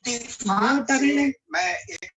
इत्तेफाक से मैं एक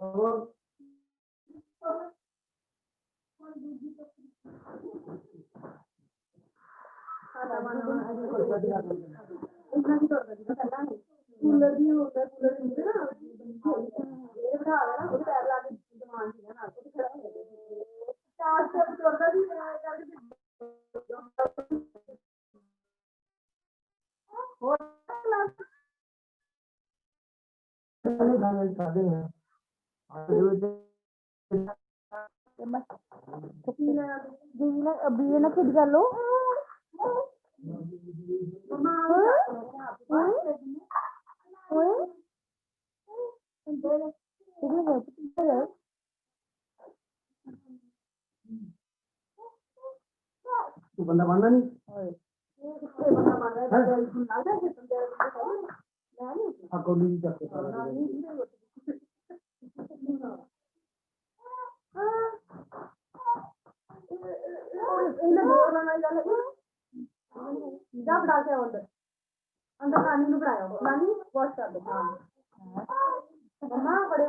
और कूलर भी होता है, कूलर नीचे ना ये बिठा देना, वो पैर ला के दुकान थी ना, तो खड़ा हो गया चार से चलता भी है करके और खाते हैं अभी ना खुद कर लो तू बंदा मानना नहीं बंदा मान रहा है अकाउंट जा बढ़ा के अंदर अंदर नानी ਨੂੰ ਬਣਾਇਆ ਨਾਨੀ ਵਾਸ਼ ਕਰ ਦੋ ਹਾਂ मम्मा बड़े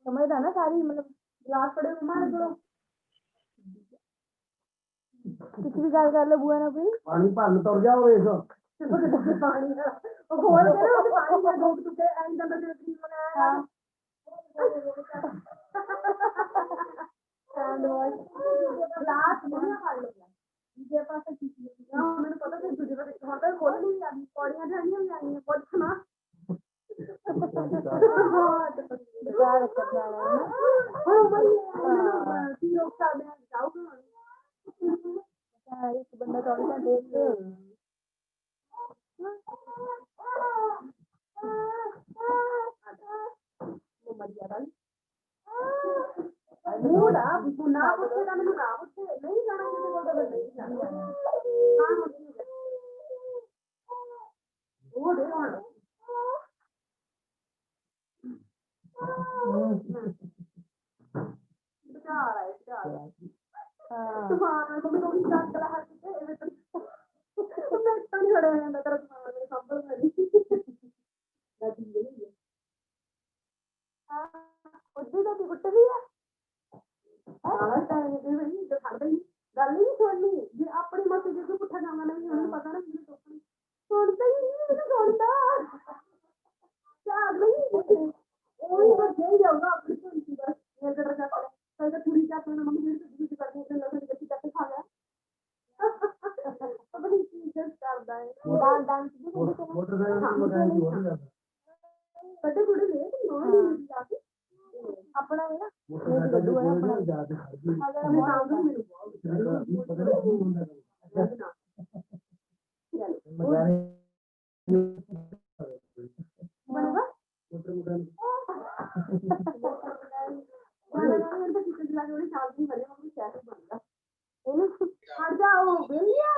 समझदा ना सारी मतलब गिलास पड़े मम्मा ने कोलो कुछ भी गल कर लो बुआ ना कोई पानी भरन तुर जाओ वेख पानी ओ खोल के ना पानी में डूब चुके एंड अंदर जो क्रीम बनाया हैंड वॉश गिलास नहीं खा लो ये पास मैंने पता कि दूसरे पर होटल खोल नहीं आनी पौड़ियां ढानियां भी आनी कुछ ना बेकार कर जाना है हां भाई तीन लोग सामने जाओ एक बंदा तो ऐसा देख वो मर गया भाई मूड़ा ना पूछे ना मैंने ना पूछे नहीं जाना किसी को तो नहीं जाना हां वो दे और बेचारा है बेचारा हां तुम्हारा तो मैं थोड़ी चाट करा हर चीज है मैं तो नहीं खड़े हैं मैं तेरा तुम्हारे संभल में नहीं बैठी है हां उद्दी तो गुट्टे भी है ਸਾਰਾ ਟਾਈਮ ਤੇ ਵੀ ਜੋ ਖੜਦਾ ਹੀ ਗੱਲ ਨਹੀਂ ਸੁਣਨੀ ਜੇ ਆਪਣੀ ਮਤ ਜੇ ਕੋਈ ਪੁੱਠਾ ਜਾਣਾ ਨਹੀਂ ਉਹਨੂੰ ਪਤਾ ਨਾ ਮੈਨੂੰ ਟੋਕਣੀ ਸੁਣਦਾ ਹੀ ਨਹੀਂ ਮੈਨੂੰ ਸੁਣਦਾ ਚਾਹ ਨਹੀਂ ਉਹ ਹੀ ਜੇ ਜਾਊਗਾ ਆਪਣੀ ਸੁਣਦੀ ਬਸ ਇਹ ਜਿਹੜਾ ਚੱਕ ਲੈ ਤਾਂ ਪੂਰੀ ਚੱਕ ਨਾ ਮੰਮੀ ਜਿਹੜੀ ਤੁਸੀਂ ਕਰਦੇ ਹੋ ਲਸਣ ਕੱਚੀ ਕੱਟ ਖਾ ਲਿਆ ਪਤਾ ਨਹੀਂ ਕੀ ਕਰਦਾ ਹੈ ਡਾਂਸ ਵੀ ਮੋਟਰਸਾਈਕਲ ਮਗਾਈ ਹੋ ਰਿਹਾ ਬੜੇ ਥੋੜੇ ਲੈ ਨੋਨ ਜਾ ਕੇ अपना है ना गड्डू है अपना अगर मैं काम करूं मेरे बनवा हट जाओ भैया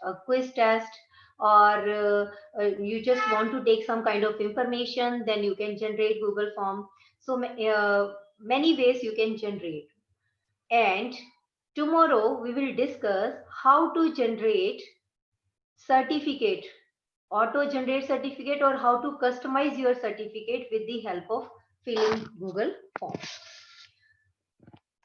a quiz test, or you just want to take some kind of information, then you can generate Google form. So many ways you can generate. And tomorrow we will discuss how to generate certificate, auto generate certificate, or how to customize your certificate with the help of filling Google form.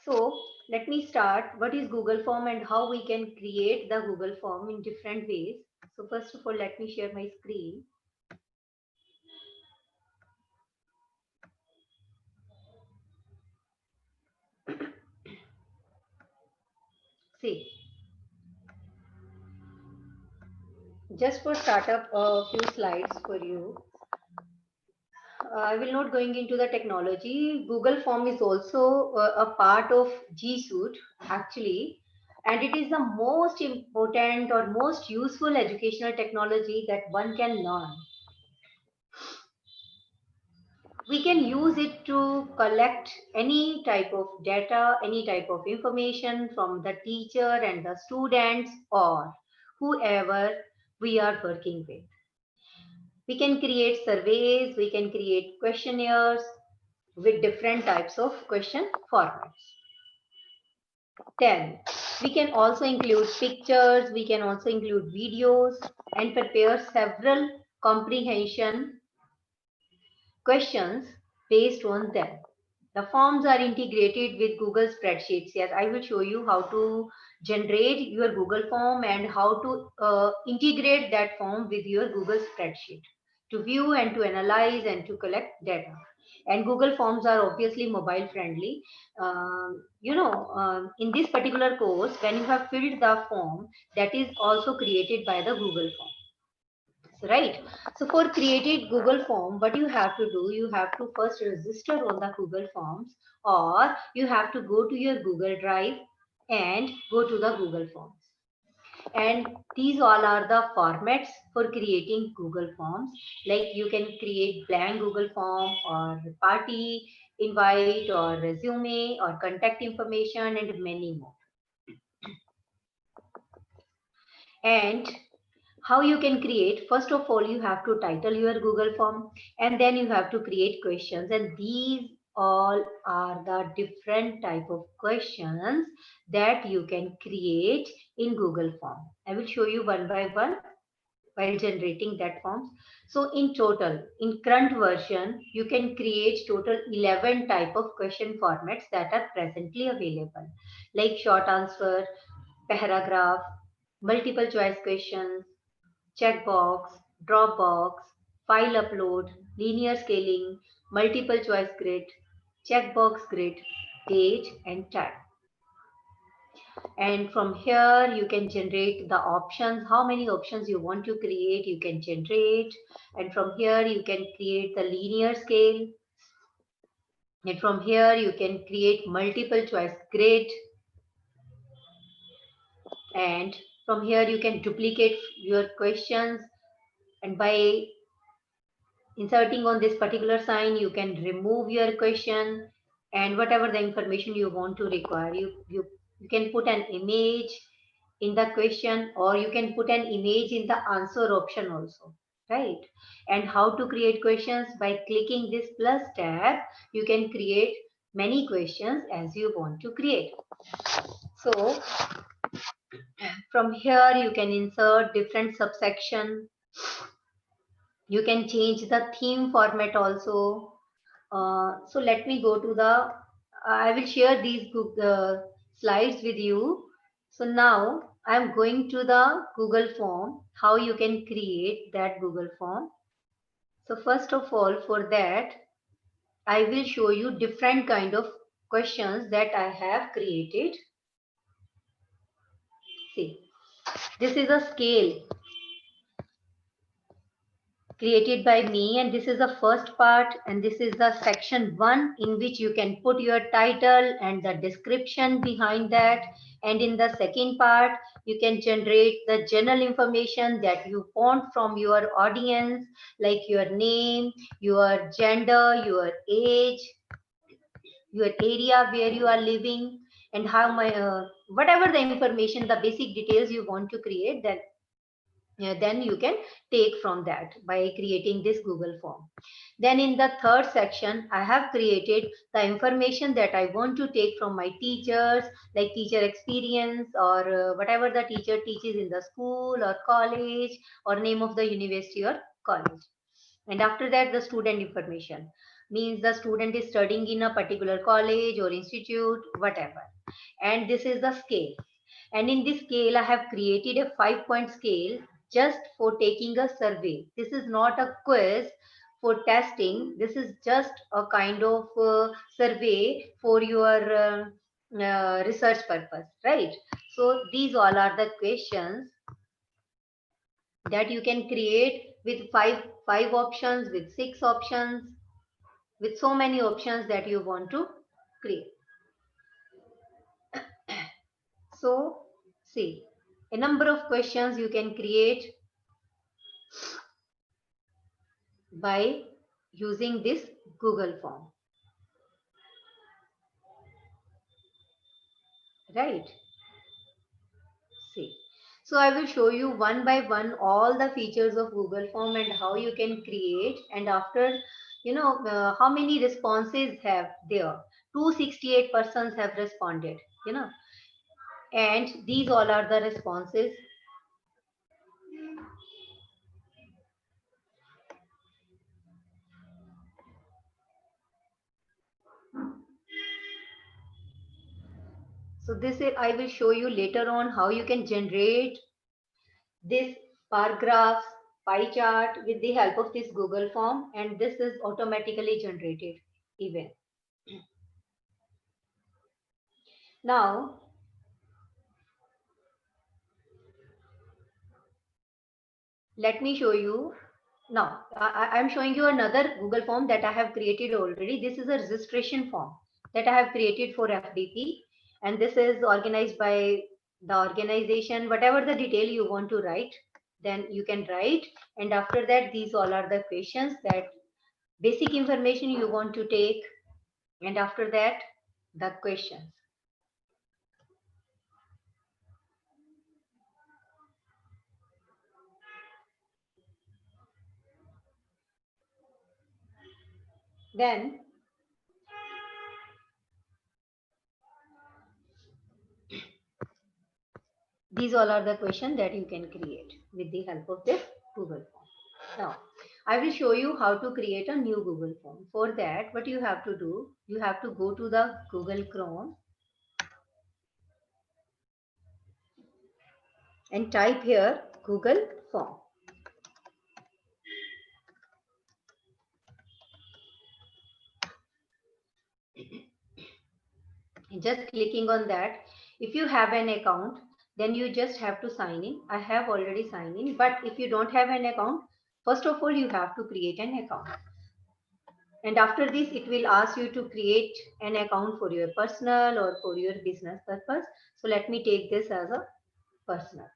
So let me start. What is Google form and how we can create the Google form in different ways. So first of all, let me share my screen. See, just for startup, a few slides for you. I will not going into the technology. Google Form is also a part of G Suite actually, and it is the most important or most useful educational technology that one can learn. We can use it to collect any type of data, any type of information from the teacher and the students or whoever we are working with. We can create surveys, we can create questionnaires with different types of question formats. Then we can also include pictures, we can also include videos and prepare several comprehension questions based on them. The forms are integrated with Google Spreadsheets. Yes, I will show you how to generate your Google form and how to integrate that form with your Google Spreadsheet to view and to analyze and to collect data. And Google Forms are obviously mobile friendly. In this particular course, when you have filled the form, that is also created by the Google form. Right. So for creating Google form, what you have to do, you have to first register on the Google Forms, or you have to go to your Google Drive and go to the Google Forms. And these all are the formats for creating Google Forms. Like you can create blank Google form or party invite or resume or contact information and many more. And how you can create, first of all, you have to title your Google form and then you have to create questions, and these all are the different type of questions that you can create in Google form. I will show you one by one while generating that forms. So in total, in current version, you can create total 11 type of question formats that are presently available, like short answer, paragraph, multiple choice questions, checkbox, Dropbox, file upload, linear scaling, multiple choice grid, checkbox grid, date and time. And from here you can generate the options, how many options you want to create, you can generate. And from here you can create the linear scale. And from here you can create multiple choice grid. And from here you can duplicate your questions, and by inserting on this particular sign you can remove your question, and whatever the information you want to require, you can put an image in the question, or you can put an image in the answer option also, right? And how to create questions, by clicking this plus tab you can create many questions as you want to create. So from here you can insert different subsection. You can change the theme format also. So let me go to the, I will share these slides with you. So now I'm going to the Google form, how you can create that Google form. So first of all, for that, I will show you different kind of questions that I have created. See, this is a scale created by me, and this is the first part, and this is the section 1 in which you can put your title and the description behind that. And in the second part you can generate the general information that you want from your audience, like your name, your gender, your age, your area where you are living, and how whatever the information, the basic details you want to create, that then you can take from that by creating this Google form. Then in the third section, I have created the information that I want to take from my teachers, like teacher experience, or whatever the teacher teaches in the school or college, or name of the university or college. And after that, the student information means the student is studying in a particular college or institute, whatever. And this is the scale. And in this scale, I have created a 5-point scale just for taking a survey. This is not a quiz for testing. This is just a kind of survey for your research purpose, right? So these all are the questions that you can create with five options, with 6 options, with so many options that you want to create. So see, a number of questions you can create by using this Google form, right? See, So I will show you one by one all the features of Google Form and how you can create, and after, how many responses have there. 268 persons have responded, and these all are the responses. So this is, I will show you later on how you can generate this bar graphs, pie chart with the help of this Google form, and this is automatically generated even. Now, let me show you. Now, I'm showing you another Google form that I have created already. This is a registration form that I have created for FDP, and this is organized by the organization. Whatever the detail you want to write, then you can write. And after that, these all are the questions, that basic information you want to take, and after that, the questions. Then these all are the questions that you can create with the help of this Google form. Now, I will show you how to create a new Google form. For that, what you have to do, you have to go to the Google Chrome and type here Google form. Just clicking on that. If you have an account, then you just have to sign in. I have already signed in, but if you don't have an account, first of all, you have to create an account. And after this, it will ask you to create an account for your personal or for your business purpose. So let me take this as a personal.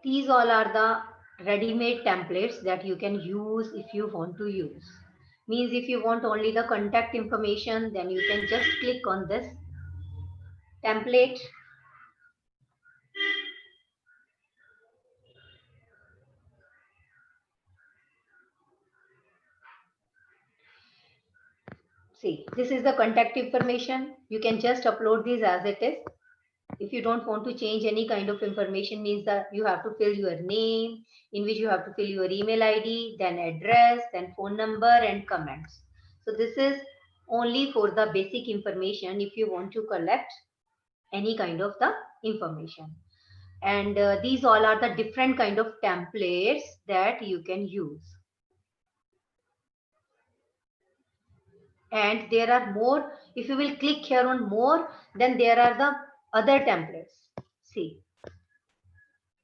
These all are the ready-made templates that you can use if you want to use. Means if you want only the contact information, then you can just click on this template. See, this is the contact information. You can just upload these as it is. If you don't want to change any kind of information, means that you have to fill your name, in which you have to fill your email ID, then address, then phone number and comments. So this is only for the basic information if you want to collect any kind of the information. And these all are the different kind of templates that you can use. And there are more. If you will click here on more, then there are the other templates. See,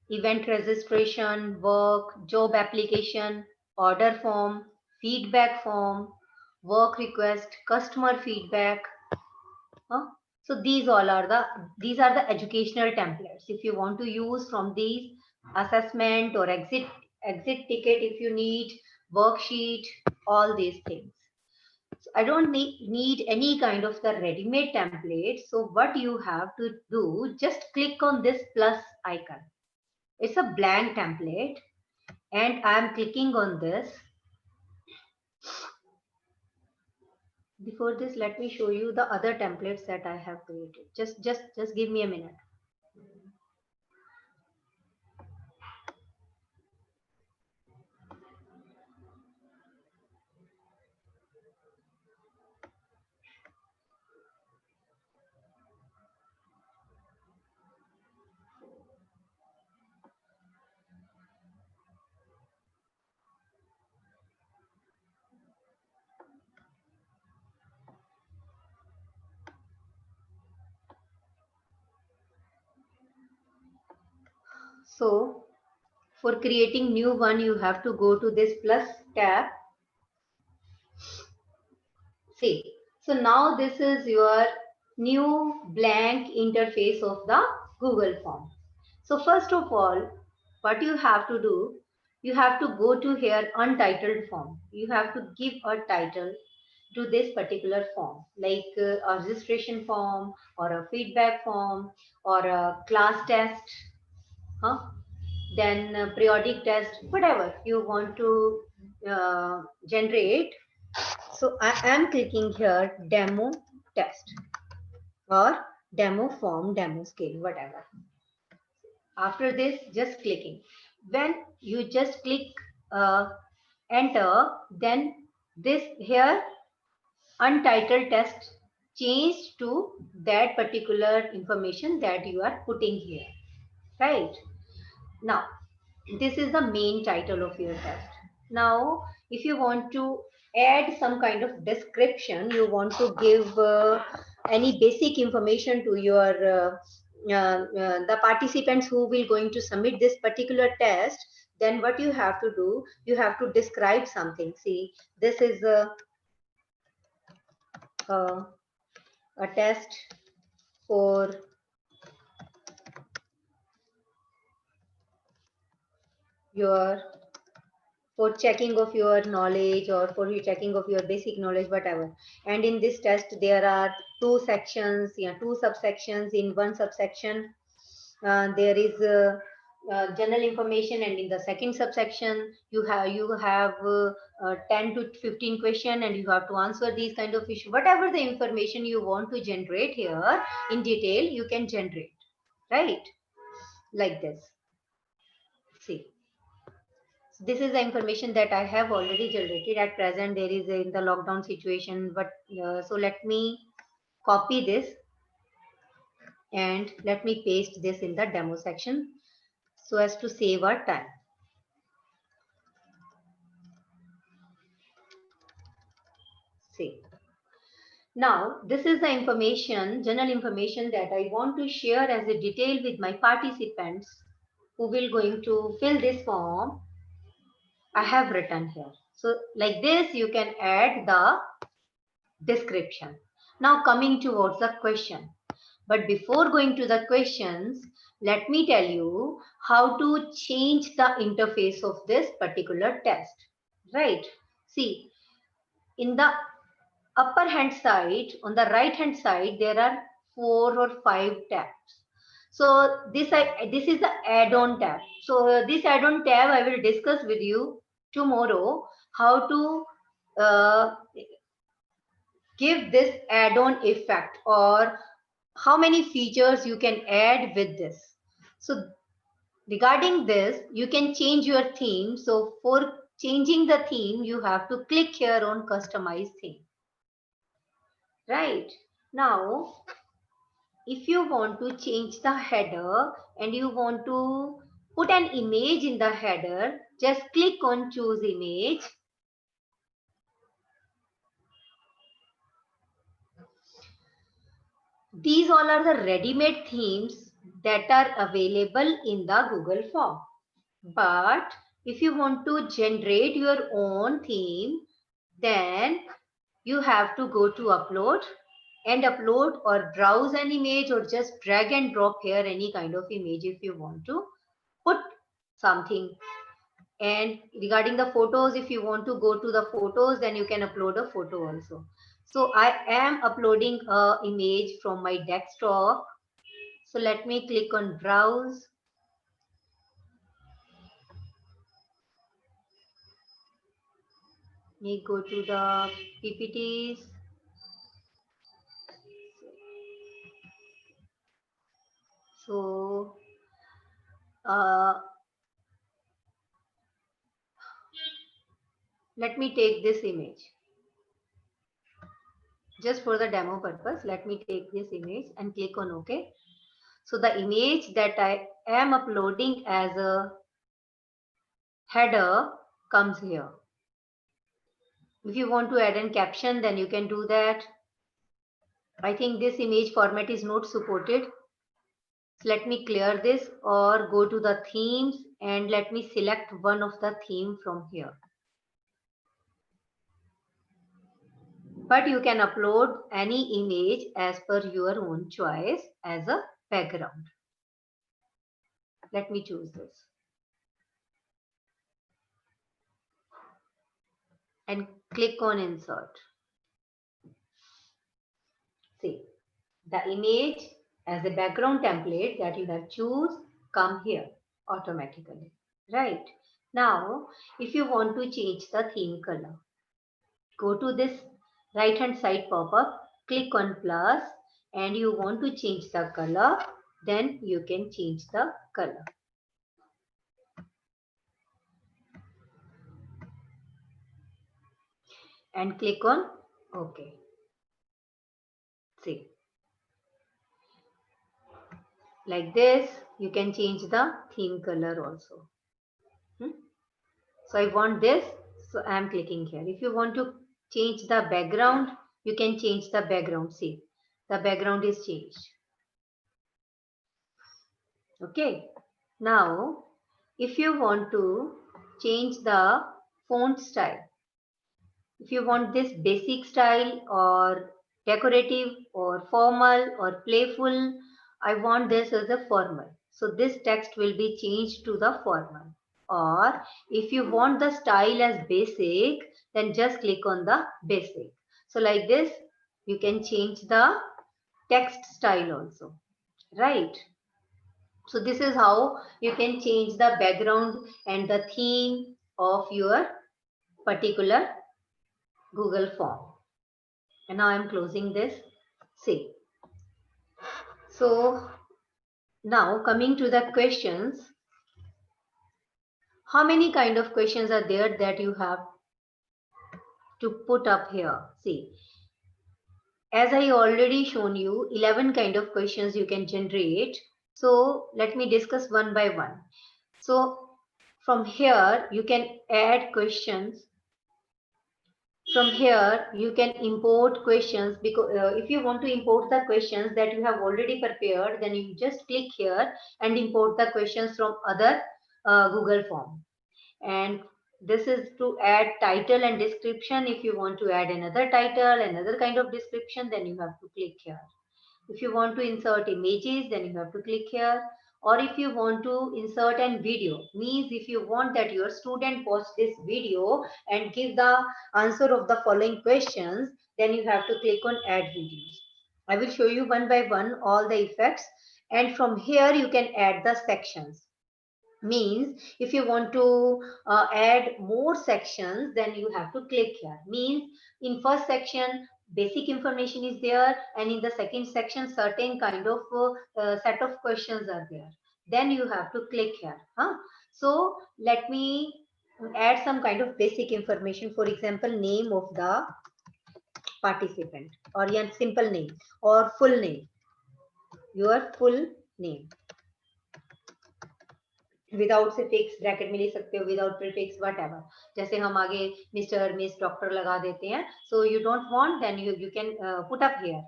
event registration, work, job application, order form, feedback form, work request, customer feedback. So these are the educational templates. If you want to use from these, assessment or exit ticket, if you need worksheet, all these things. So I don't need any kind of the ready-made template. So what you have to do, just click on this plus icon. It's a blank template, and I'm clicking on this. Before this, let me show you the other templates that I have created. Just give me a minute. So for creating new one, you have to go to this plus tab. See, so now this is your new blank interface of the Google form. So first of all, what you have to do, you have to go to here untitled form. You have to give a title to this particular form, like a registration form or a feedback form or a class test, huh? Then periodic test, whatever you want to generate. So I am clicking here demo test or demo form, demo scale, whatever. After this, just clicking. When you just click enter, then this here untitled test changed to that particular information that you are putting here, right? Now, this is the main title of your test. Now, if you want to add some kind of description, you want to give any basic information to your the participants who will going to submit this particular test, then what you have to do, you have to describe something. See, this is a test for your for checking of your knowledge or for you checking of your basic knowledge, whatever. And in this test there are two sections, yeah, two subsections. In one subsection there is general information, and in the second subsection you have 10 to 15 question, and you have to answer these kind of issue. Whatever the information you want to generate here in detail, you can generate, right? Like this. See, this is the information that I have already generated. At present there is in the lockdown situation, but so let me copy this and let me paste this in the demo section so as to save our time. See, now this is the information, general information that I want to share as a detail with my participants who will going to fill this form. I have written here. So like this you can add the description. Now coming towards the question. But before going to the questions, let me tell you how to change the interface of this particular test, right? See, in the upper hand side, on the right hand side, there are 4 or 5 tabs. So this is the add-on tab. So this add-on tab I will discuss with you tomorrow how to give this add-on effect, or how many features you can add with this. So regarding this, you can change your theme. So for changing the theme, you have to click here on customize theme. Right. Now, if you want to change the header and you want to put an image in the header, just click on choose image. These all are the ready-made themes that are available in the Google form. But if you want to generate your own theme, then you have to go to upload and upload or browse an image, or just drag and drop here any kind of image if you want to put something. And regarding the photos, if you want to go to the photos, then you can upload a photo also. So I am uploading a image from my desktop. So let me click on browse. Me go to the PPTs. So let me take this image. Just for the demo purpose, let me take this image and click on OK. So the image that I am uploading as a header comes here. If you want to add a caption, then you can do that. I think this image format is not supported. So let me clear this or go to the themes and let me select one of the theme from here. But you can upload any image as per your own choice as a background. Let me choose this. and click on insert. See, the image as a background template that you have choose come here automatically, right? Now, if you want to change the theme color, go to this right hand side pop-up, click on plus, and you want to change the color, then you can change the color. And click on OK. See, like this, you can change the theme color also. So I want this, so I am clicking here. If you want to change the background, you can change the background. See, the background is changed. Okay. Now, if you want to change the font style, if you want this basic style or decorative or formal or playful, I want this as a formal. So this text will be changed to the formal. Or if you want the style as basic, then just click on the basic. So like this, you can change the text style also, right? So this is how you can change the background and the theme of your particular Google form. And now I'm closing this. See. So now coming to the questions. How many kind of questions are there that you have to put up here? See. As I already shown you, 11 kind of questions you can generate. So let me discuss one by one. So from here, you can add questions. From here, you can import questions, because if you want to import the questions that you have already prepared, then you just click here and import the questions from other Google form. And this is to add title and description. If you want to add another title, another kind of description, then you have to click here. If you want to insert images, then you have to click here. Or if you want to insert an video, means if you want that your student watch this video and give the answer of the following questions, then you have to click on add videos. I will show you one by one all the effects, and from here you can add the sections. Means if you want to add more sections, then you have to click here. Means in first section basic information is there, and in the second section certain kind of set of questions are there, then you have to click here. So let me add some kind of basic information. For example, name of the participant, or your simple name or full name, your full name. Without से fix bracket में ले सकते हो, without prefix whatever. जैसे हम आगे mister miss doctor लगा देते हैं, so you don't want, then you can put up here.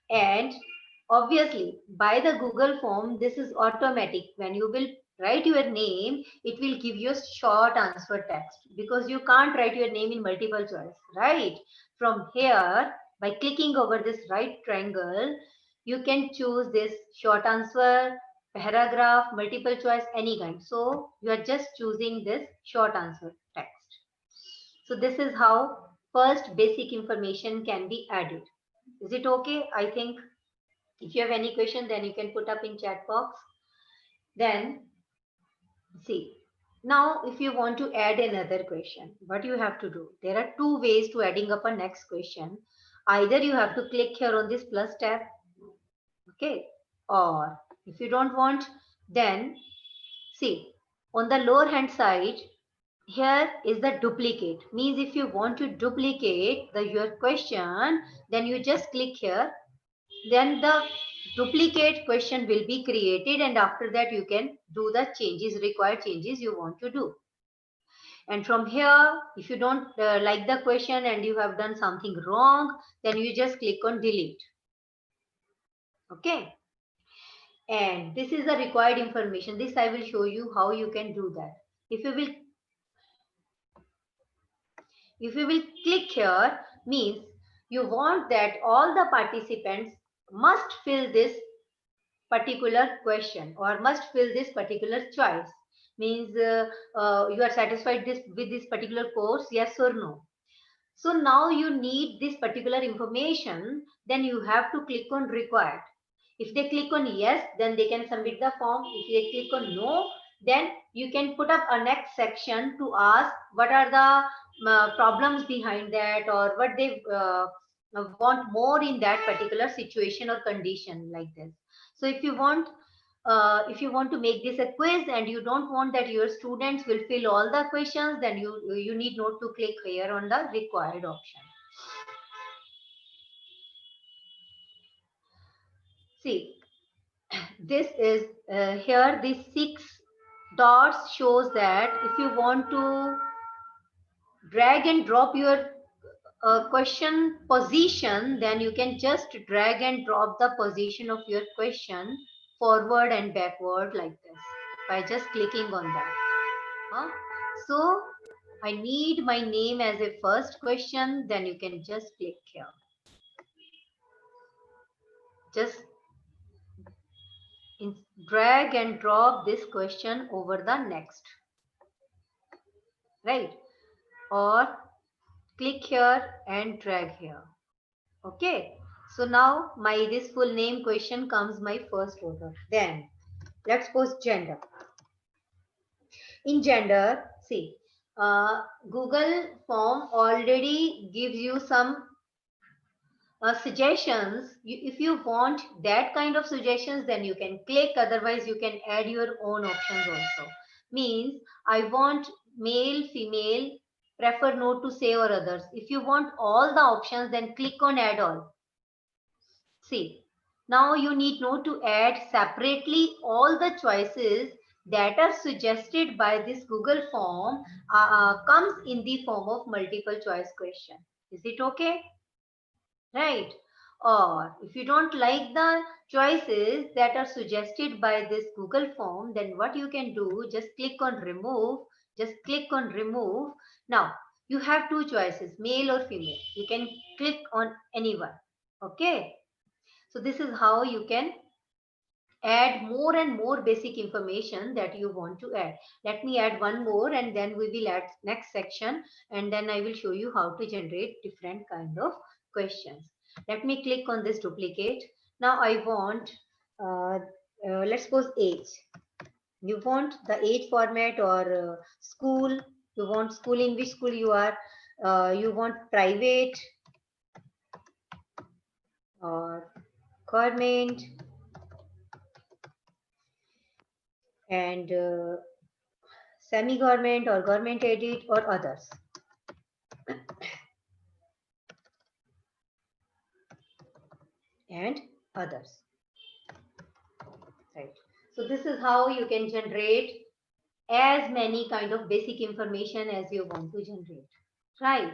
And obviously by the Google form, this is automatic. When you will write your name, it will give you a short answer text, because you can't write your name in multiple choice, right? From here, by clicking over this right triangle, you can choose this short answer, paragraph, multiple choice, any kind. So you are just choosing this short answer text. So this is how first basic information can be added. Is it okay? I think if you have any question, then you can put up in chat box. Then see, now if you want to add another question, what you have to do, there are two ways to adding up a next question. Either you have to click here on this plus tab, okay, or if you don't want, then see on the lower hand side, here is the duplicate. Means if you want to duplicate your question, then you just click here, then the duplicate question will be created, and after that you can do the changes, required changes you want to do. And from here, if you don't like the question and you have done something wrong, then you just click on delete. Okay. And this is the required information. This I will show you how you can do that. If you will click here, means you want that all the participants must fill this particular question or must fill this particular choice. means you are satisfied with this particular course, yes or no. So now you need this particular information, then you have to click on required. If they click on yes, then they can submit the form. If they click on no, then you can put up a next section to ask what are the problems behind that, or what they want more in that particular situation or condition like this. So if you want to make this a quiz and you don't want that your students will fill all the questions, then you need not to click here on the required option. See, this is here these 6 dots shows that if you want to drag and drop your question position, then you can just drag and drop the position of your question forward and backward like this by just clicking on that. So I need my name as a first question, then you can just click here. Just drag and drop this question over the next, right? Or click here and drag here. Okay, so now my this full name question comes my first order. Then let's suppose gender. In gender, see, Google form already gives you some suggestions. If you want that kind of suggestions, then you can click, otherwise you can add your own options also. Means I want male, female, prefer no to say or others. If you want all the options, then click on add all. See, now you need not to add separately all the choices that are suggested by this Google form comes in the form of multiple choice question. Is it okay? Right? Or if you don't like the choices that are suggested by this Google form, then what you can do, just click on remove, just click on remove. Now you have 2 choices, male or female. You can click on anyone. Okay. So this is how you can add more and more basic information that you want to add. Let me add one more and then we will add next section, and then I will show you how to generate different kind of questions. Let me click on this duplicate. Now I want, let's suppose age. You want the age format or school. You want school, in which school you are. You want private or government, and semi-government or government aided or others. And others. Right. So this is how you can generate as many kind of basic information as you want to generate. Right.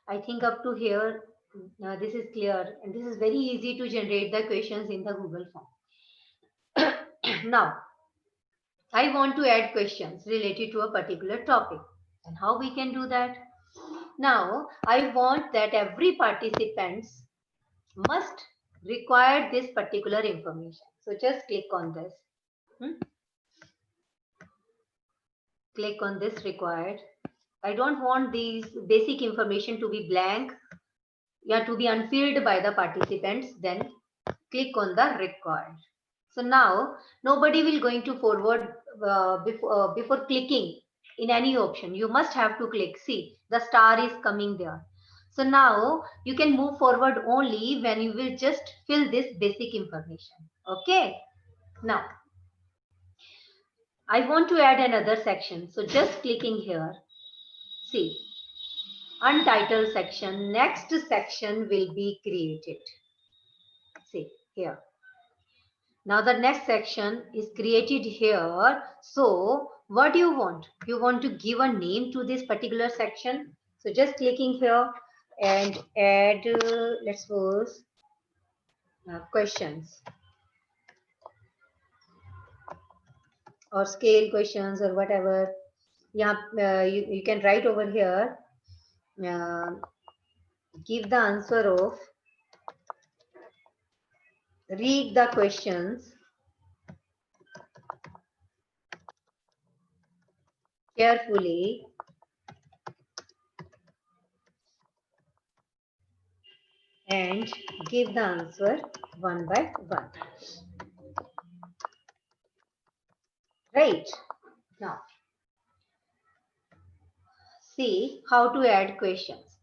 I think up to here, this is clear, and this is very easy to generate the questions in the Google form. Now, I want to add questions related to a particular topic. And how we can do that? Now, I want that every participant must require this particular information. So just click on this. Click on this required. I don't want these basic information to be blank, to be unfilled by the participants. Then click on the required. So now nobody will going to forward before clicking in any option. You must have to click. See, the star is coming there. So now you can move forward only when you will just fill this basic information. Okay. Now I want to add another section. So just clicking here. See, untitled section. Next section will be created. See here. Now the next section is created here. So what do you want? You want to give a name to this particular section. So just clicking here and add, let's suppose, questions or scale questions or whatever. Yeah, you can write over here. Give the answer of, read the questions carefully and give the answer one by one. Right. Now, see how to add questions.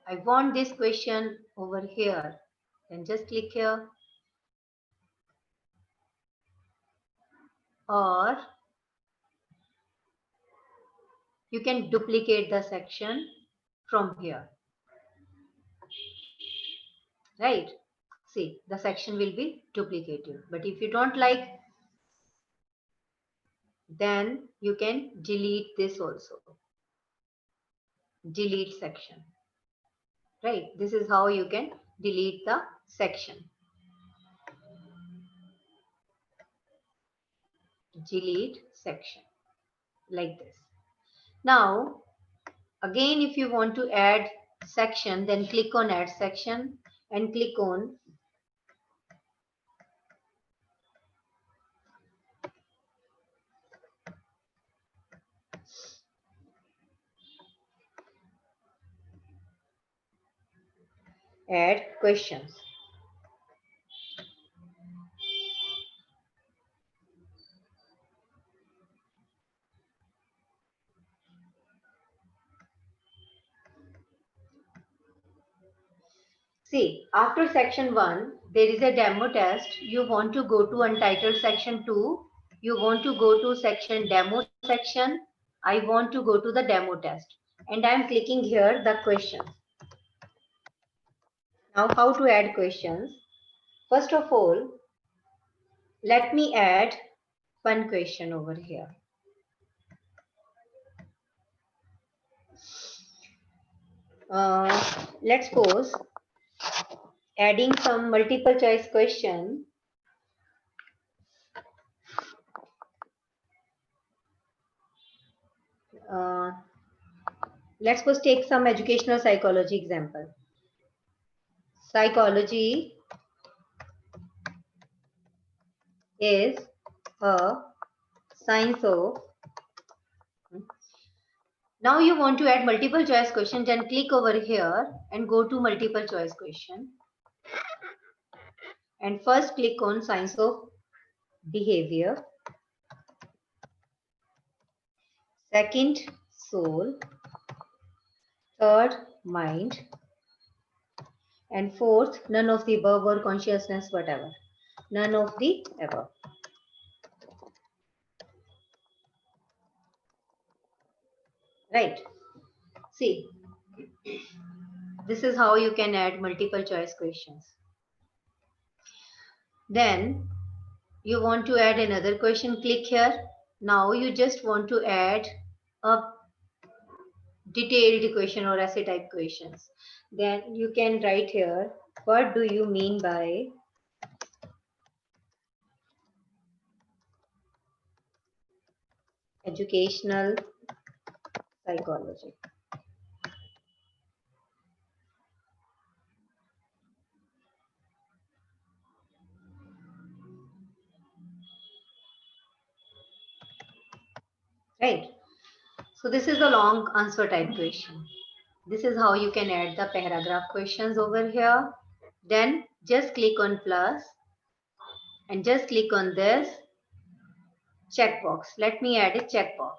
I want this question over here. Then just click here. Or you can duplicate the section from here. Right? See, the section will be duplicated. But if you don't like, then you can delete this also. Delete section. Right? This is how you can delete the section. Delete section. Like this. Now, again, if you want to add section, then click on add section and click on add questions. See, after section 1, there is a demo test. You want to go to untitled section 2. You want to go to section demo section. I want to go to the demo test. And I am clicking here the questions. Now, how to add questions? First of all, let me add one question over here. Let's suppose adding some multiple choice question. Let's suppose take some educational psychology example. Psychology is a science of. Now you want to add multiple choice question, then click over here and go to multiple choice question. And first click on science of behavior. Second, soul. Third, mind. And fourth, none of the above or consciousness, whatever. None of the above. Right. See, this is how you can add multiple choice questions. Then you want to add another question, click here. Now you just want to add a detailed question or essay type questions. Then you can write here, what do you mean by educational psychology? Right. So this is a long answer type question. This is how you can add the paragraph questions over here. Then just click on plus and just click on this checkbox. Let me add a checkbox.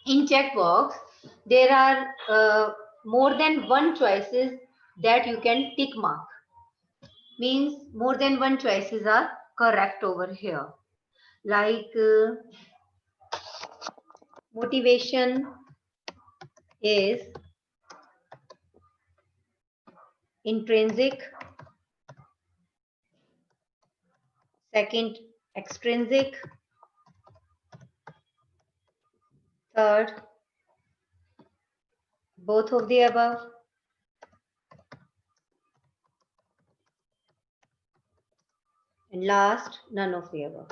In checkbox, there are more than one choices that you can tick mark. Means more than one choices are correct over here. Like motivation is intrinsic. Second, extrinsic. Third, both of the above. And last, none of the above.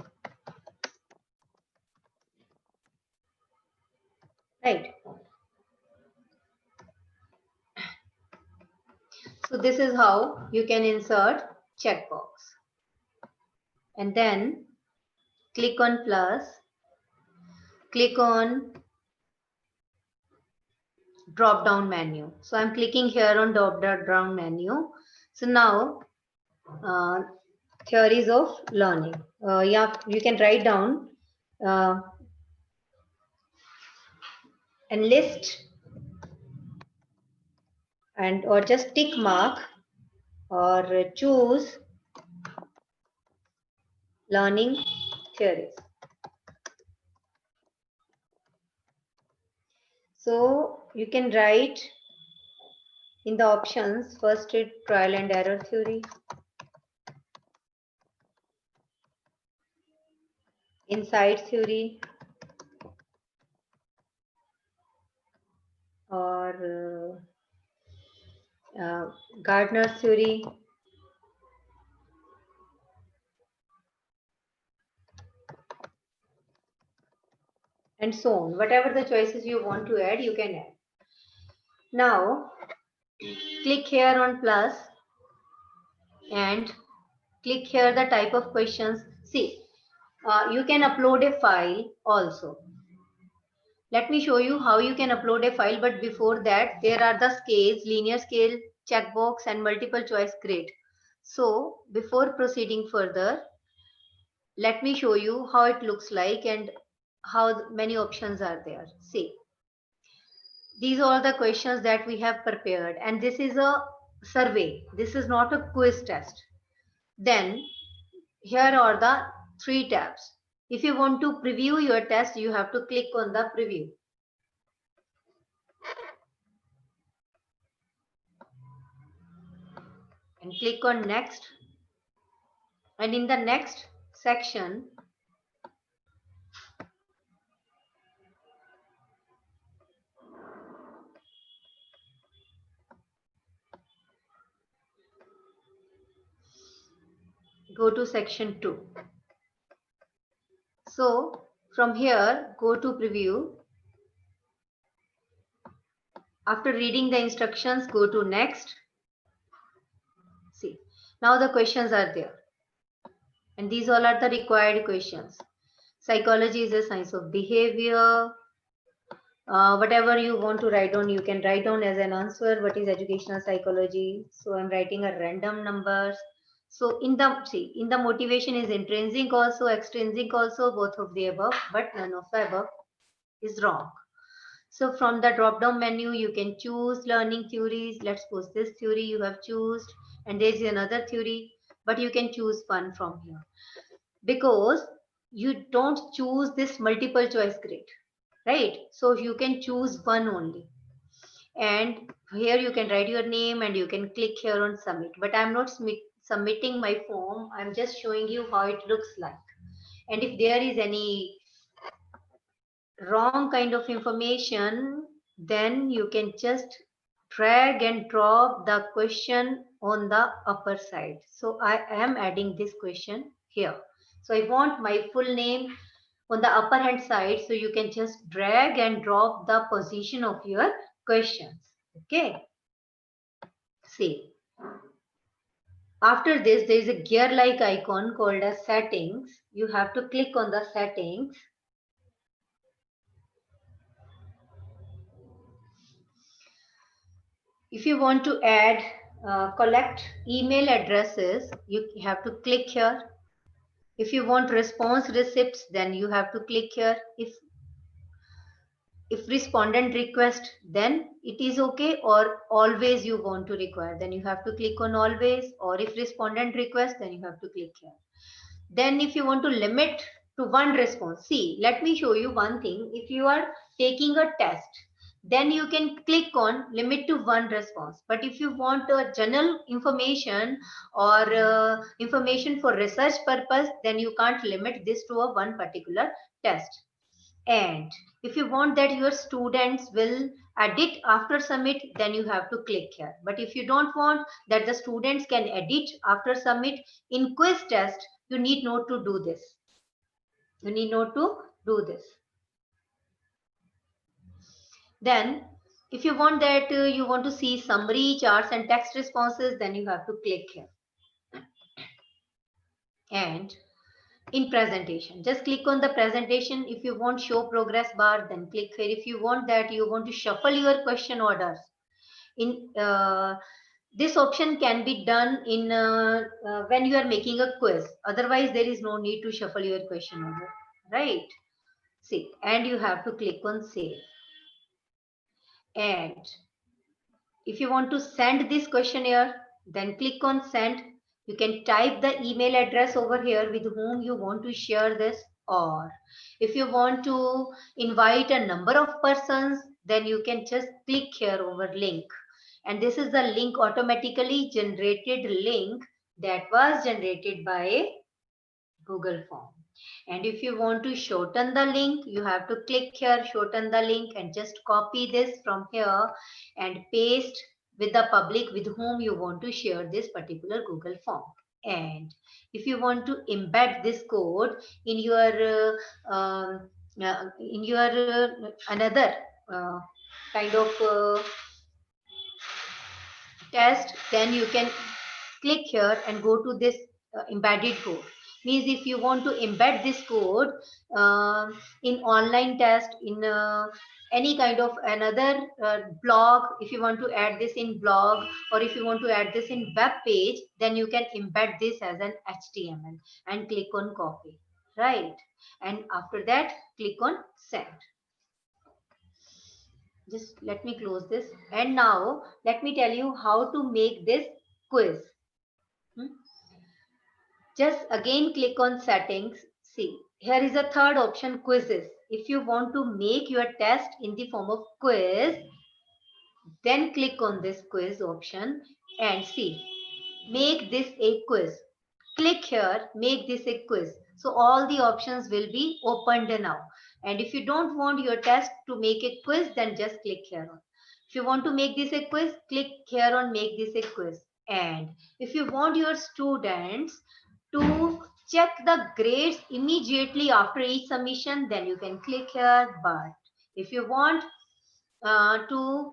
Right. So this is how you can insert checkbox. And then click on plus, click on drop down menu. So I'm clicking here on drop down menu. So now theories of learning. Yeah, you can write down and list and or just tick mark or choose learning theories. So you can write in the options first trial and error theory, insight theory, or Gardner theory, and so on. Whatever the choices you want to add, you can add. Now click here on plus and click here the type of questions. See, you can upload a file also. Let me show you how you can upload a file, but before that there are the scales, linear scale, checkbox and multiple choice grid. So before proceeding further, let me show you how it looks like and how many options are there. See, these are the questions that we have prepared, and this is a survey. This is not a quiz test. Then here are the 3 tabs. If you want to preview your test, you have to click on the preview. And click on next. And in the next section, go to section 2. So from here, go to preview. After reading the instructions, go to next. See, now the questions are there. And these all are the required questions. Psychology is a science of behavior. Whatever you want to write down, you can write down as an answer. What is educational psychology? So I'm writing a random numbers. So in the motivation is intrinsic also, extrinsic also, both of the above, but none of the above is wrong. So from the drop down menu, you can choose learning theories. Let's suppose this theory you have chosen, and there is another theory, but you can choose one from here because you don't choose this multiple choice grid, right? So you can choose one only. And here you can write your name and you can click here on submit, but I'm not submitting my form. I'm just showing you how it looks like. And if there is any wrong kind of information, then you can just drag and drop the question on the upper side. So I am adding this question here. So I want my full name on the upper hand side, so you can just drag and drop the position of your questions. Okay. See, after this there is a gear like icon called as settings. You have to click on the settings. If you want to add collect email addresses, you have to click here. If you want response receipts, then you have to click here. If respondent request, then it is okay, or always you want to require, then you have to click on always, or if respondent request, then you have to click here. Then if you want to limit to one response, see, let me show you one thing. If you are taking a test, then you can click on limit to one response. But if you want general information or information for research purpose, then you can't limit this to a one particular test. And if you want that your students will edit after submit, then you have to click here. But if you don't want that the students can edit after submit in quiz test, you need not to do this. You need not to do this. Then If you want that, you want to see summary, charts and text responses, then you have to click here. And in presentation, just click on the presentation. If you want show progress bar, then click here. If you want that, you want to shuffle your question orders. In this option can be done in when you are making a quiz. Otherwise, there is no need to shuffle your question order, right? See, and you have to click on save. And if you want to send this questionnaire, then click on send. You can type the email address over here with whom you want to share this, or if you want to invite a number of persons, then you can just click here over link. And this is the link, automatically generated link that was generated by Google Form. And if you want to shorten the link, you have to click here, shorten the link, and just copy this from here and paste with the public with whom you want to share this particular Google Form. And if you want to embed this code in your another kind of test, then you can click here and go to this embedded code. Means if you want to embed this code in online test, in any kind of another blog, if you want to add this in blog, or if you want to add this in web page, then you can embed this as an HTML and click on copy, right? And after that, click on send. Just let me close this. And now let me tell you how to make this quiz. Just again click on settings. See, here is a third option, quizzes. If you want to make your test in the form of quiz, then click on this quiz option and see, make this a quiz. Click here, make this a quiz. So all the options will be opened now. And if you don't want your test to make a quiz, then just click here on. If you want to make this a quiz, click here on make this a quiz. And if you want your students to check the grades immediately after each submission, then you can click here. But if you want to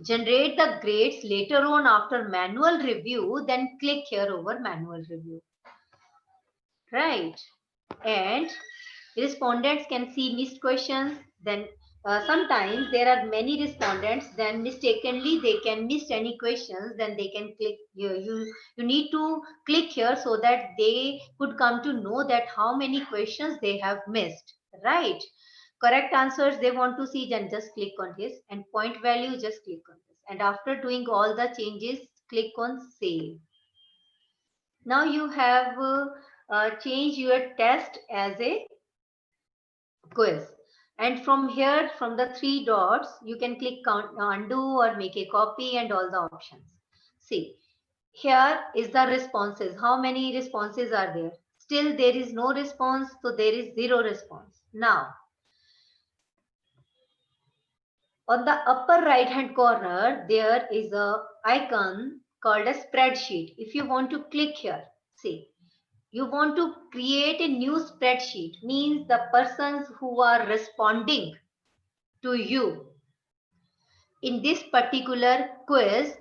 generate the grades later on after manual review, then click here over manual review, right? And respondents can see missed questions. Then sometimes there are many respondents, then mistakenly they can miss any questions, then they can click you need to click here so that they could come to know that how many questions they have missed, right? Correct answers they want to see, then just click on this, and point value, just click on this, and after doing all the changes, click on save. Now you have changed your test as a quiz, and from here, from the three dots, you can click undo or make a copy and all the options. See, here is the responses. How many responses are there? Still there is no response, so there is 0 response. Now on the upper right hand corner, there is a icon called a spreadsheet. If you want to click here, see, you want to create a new spreadsheet, means the persons who are responding to you in this particular quiz,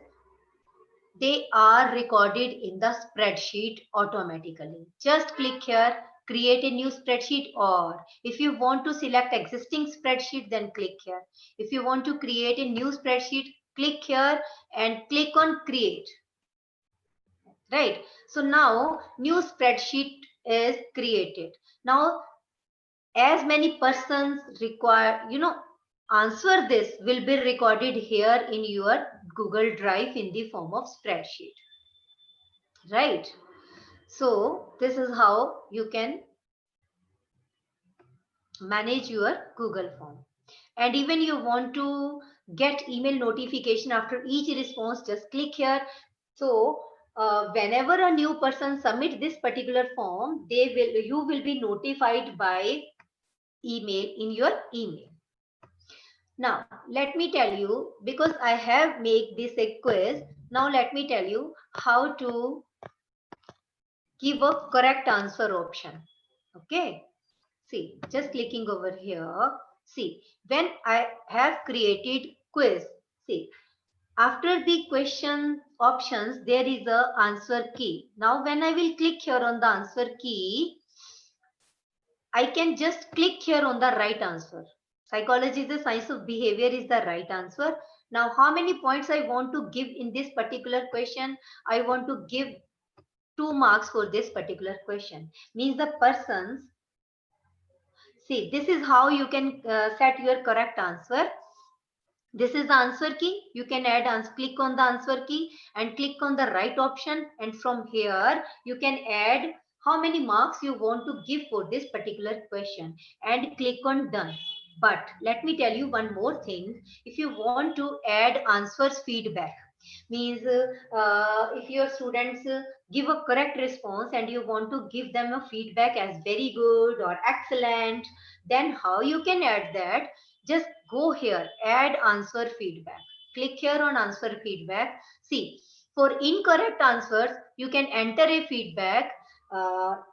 they are recorded in the spreadsheet automatically. Just click here, create a new spreadsheet, or if you want to select existing spreadsheet, then click here. If you want to create a new spreadsheet, click here and click on create. Right. So now new spreadsheet is created. Now as many persons require, answer this will be recorded here in your Google Drive in the form of spreadsheet, right? So this is how you can manage your Google form. And even you want to get email notification after each response, just click here. So whenever a new person submit this particular form, you will be notified by email in your email. Now, let me tell you, because I have made this a quiz, now let me tell you how to give a correct answer option. Okay. See, just clicking over here. See, when I have created quiz. See, after the question options, there is a answer key. Now, when I will click here on the answer key, I can just click here on the right answer. Psychology is the science of behavior is the right answer. Now, how many points I want to give in this particular question? I want to give 2 marks for this particular question. Means the persons, see, this is how you can set your correct answer. This is the answer key. You can add answer, click on the answer key and click on the right option. And from here, you can add how many marks you want to give for this particular question and click on done. But let me tell you one more thing. If you want to add answers feedback, means if your students give a correct response and you want to give them a feedback as very good or excellent, then how you can add that? Just go here, add answer feedback. Click here on answer feedback. See, for incorrect answers, you can enter a feedback,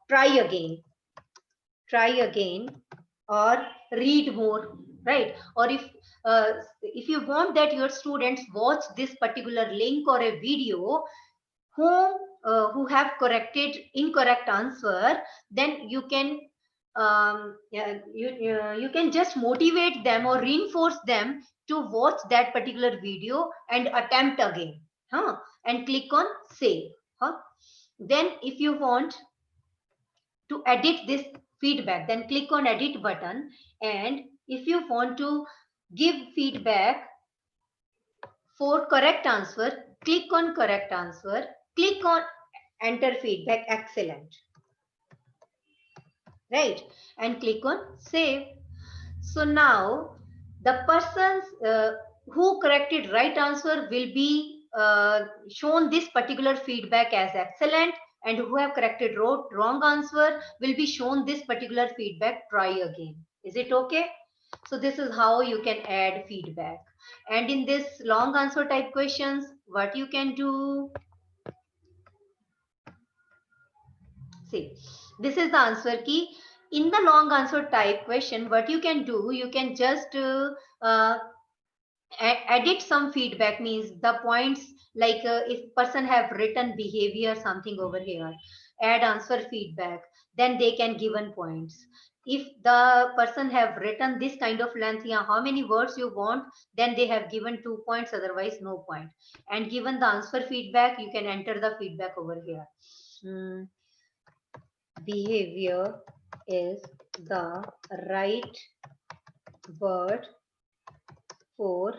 try again, or read more, right? Or if you want that your students watch this particular link or a video who have corrected incorrect answer, then you can you can just motivate them or reinforce them to watch that particular video and attempt again, and click on save. Then if you want to edit this feedback, then click on edit button. And if you want to give feedback for correct answer, click on correct answer, click on enter feedback, excellent, right? And click on save. So now the persons who corrected right answer will be shown this particular feedback as excellent, and who have corrected wrong answer will be shown this particular feedback, try again. Is it okay? So this is how you can add feedback. And in this long answer type questions, what you can do, see, this is the answer key. In the long answer type question, what you can do, you can just edit some feedback, means the points, like if person have written behavior something over here, add answer feedback, then they can given points. If the person have written this kind of length, yeah, how many words you want, then they have given 2 points, otherwise no point. And given the answer feedback, you can enter the feedback over here. Behavior is the right word for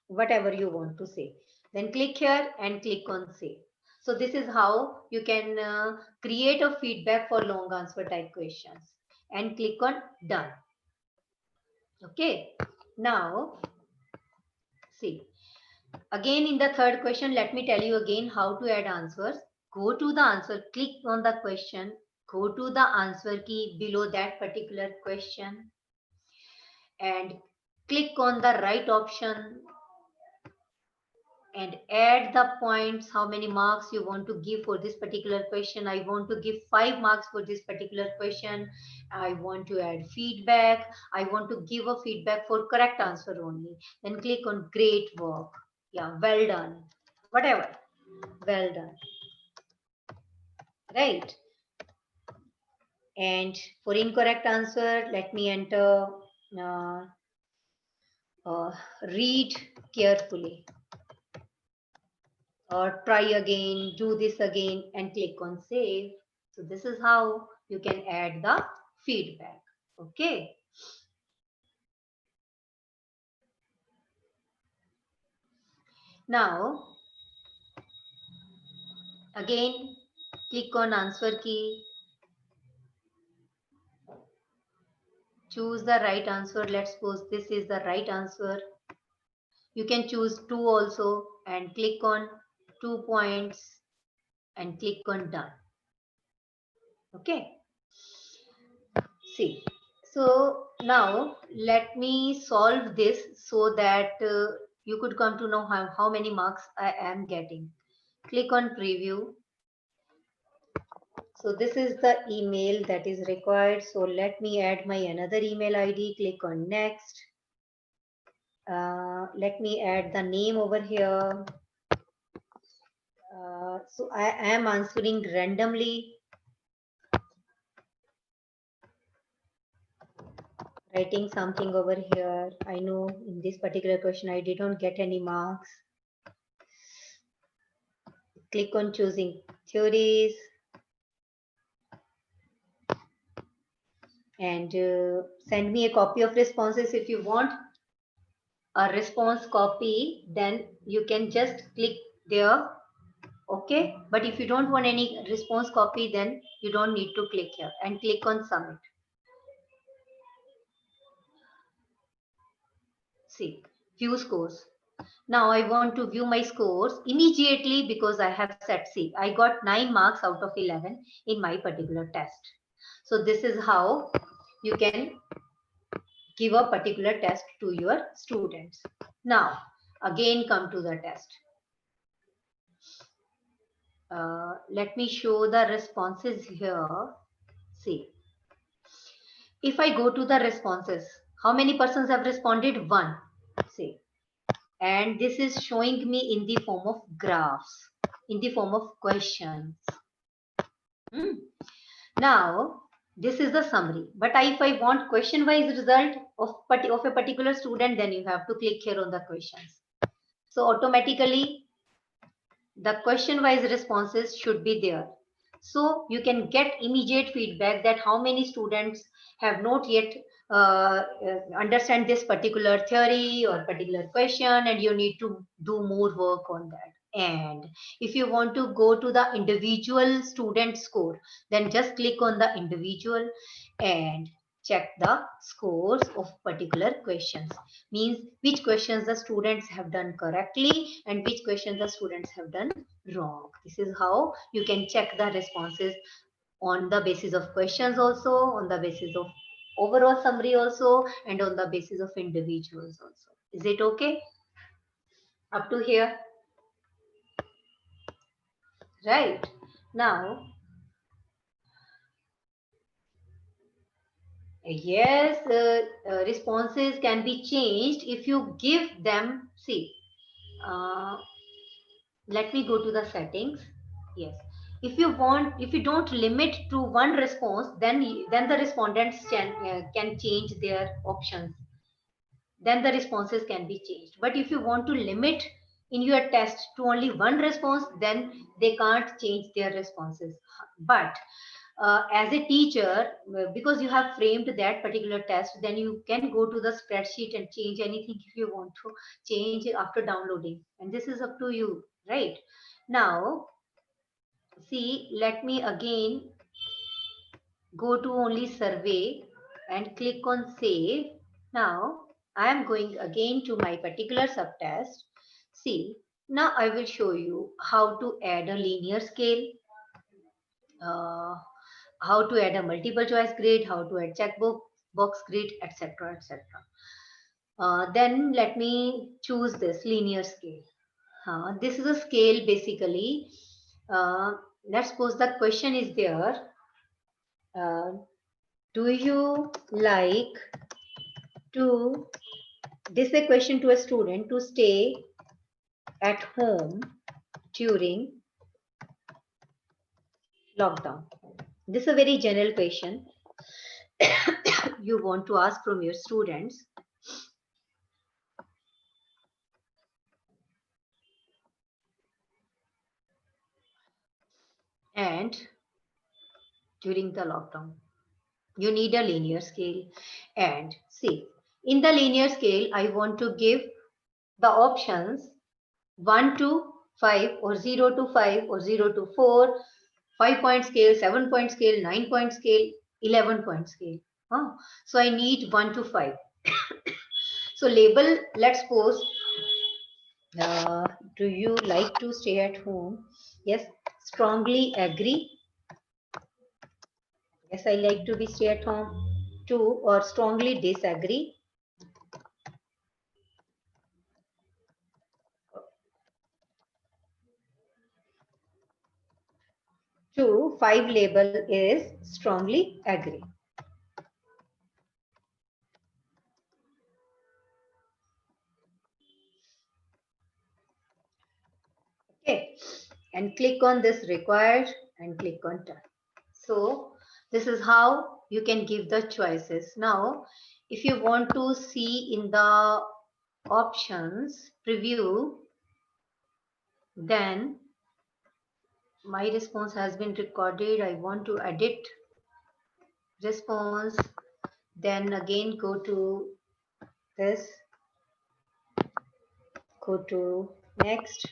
whatever you want to say. Then click here and click on save. So this is how you can create a feedback for long answer type questions, and click on done. Okay. Now see, again in the third question, let me tell you again how to add answers. Go to the answer, click on the question, go to the answer key below that particular question and click on the right option and add the points, how many marks you want to give for this particular question. I want to give 5 marks for this particular question. I want to add feedback. I want to give a feedback for correct answer only. Then click on great work. Yeah, well done. Whatever. Well done. Right. And for incorrect answer, let me enter read carefully, or try again, do this again, and click on save. So this is how you can add the feedback. Okay. Now, again, click on answer key. Choose the right answer. Let's suppose this is the right answer. You can choose 2 also and click on 2 points and click on done. Okay. See, so now let me solve this so that you could come to know how many marks I am getting. Click on preview. So this is the email that is required. So let me add my another email ID. Click on next. Let me add the name over here. So I am answering randomly, writing something over here. I know in this particular question I didn't get any marks. Click on choosing theories and send me a copy of responses. If you want a response copy, then you can just click there. Okay, but if you don't want any response copy, then you don't need to click here and click on submit. See, view scores. Now I want to view my scores immediately because I have set C. I got 9 marks out of 11 in my particular test. So this is how you can give a particular test to your students. Now, again come to the test. Let me show the responses here. See, if I go to the responses, how many persons have responded? 1. See, and this is showing me in the form of graphs, in the form of questions. Now, this is the summary. But if I want question-wise result of a particular student, then you have to click here on the questions. So automatically, the question-wise responses should be there. So you can get immediate feedback that how many students have not yet understand this particular theory or particular question, and you need to do more work on that. And if you want to go to the individual student score, then just click on the individual and check the scores of particular questions. Means which questions the students have done correctly and which questions the students have done wrong. This is how you can check the responses on the basis of questions also, on the basis of overall summary also, and on the basis of individuals also. Is it okay? Up to here? Right. Now, yes, responses can be changed if you give them, see, let me go to the settings. Yes, if you don't limit to one response, then the respondents can change their options, then the responses can be changed. But if you want to limit in your test to only one response, then they can't change their responses. But as a teacher, because you have framed that particular test, then you can go to the spreadsheet and change anything if you want to change after downloading, and this is up to you, right? Now see, let me again go to only survey and click on save. Now I am going again to my particular subtest. See, now I will show you how to add a linear scale, uh, how to add a multiple choice grid, how to add checkbox box grid, etc. etc. Then let me choose this linear scale. This is a scale basically. Let's suppose the question is there. Do you like to, this is a question to a student, to stay at home during lockdown? This is a very general question you want to ask from your students. And during the lockdown, you need a linear scale. And see, in the linear scale, I want to give the options 1 to 5 or 0 to 5 or 0 to 4, 5-point scale, 7-point scale, 9-point scale, 11-point scale. So I need 1 to 5. So label, let's suppose, do you like to stay at home? Yes, strongly agree. Yes, I like to be stay at home. 2, or strongly disagree. 2, 5 label is strongly agree. Okay, and click on this required and click on done. So this is how you can give the choices. Now, if you want to see in the options preview, then my response has been recorded. I want to edit response. Then again go to this, go to next.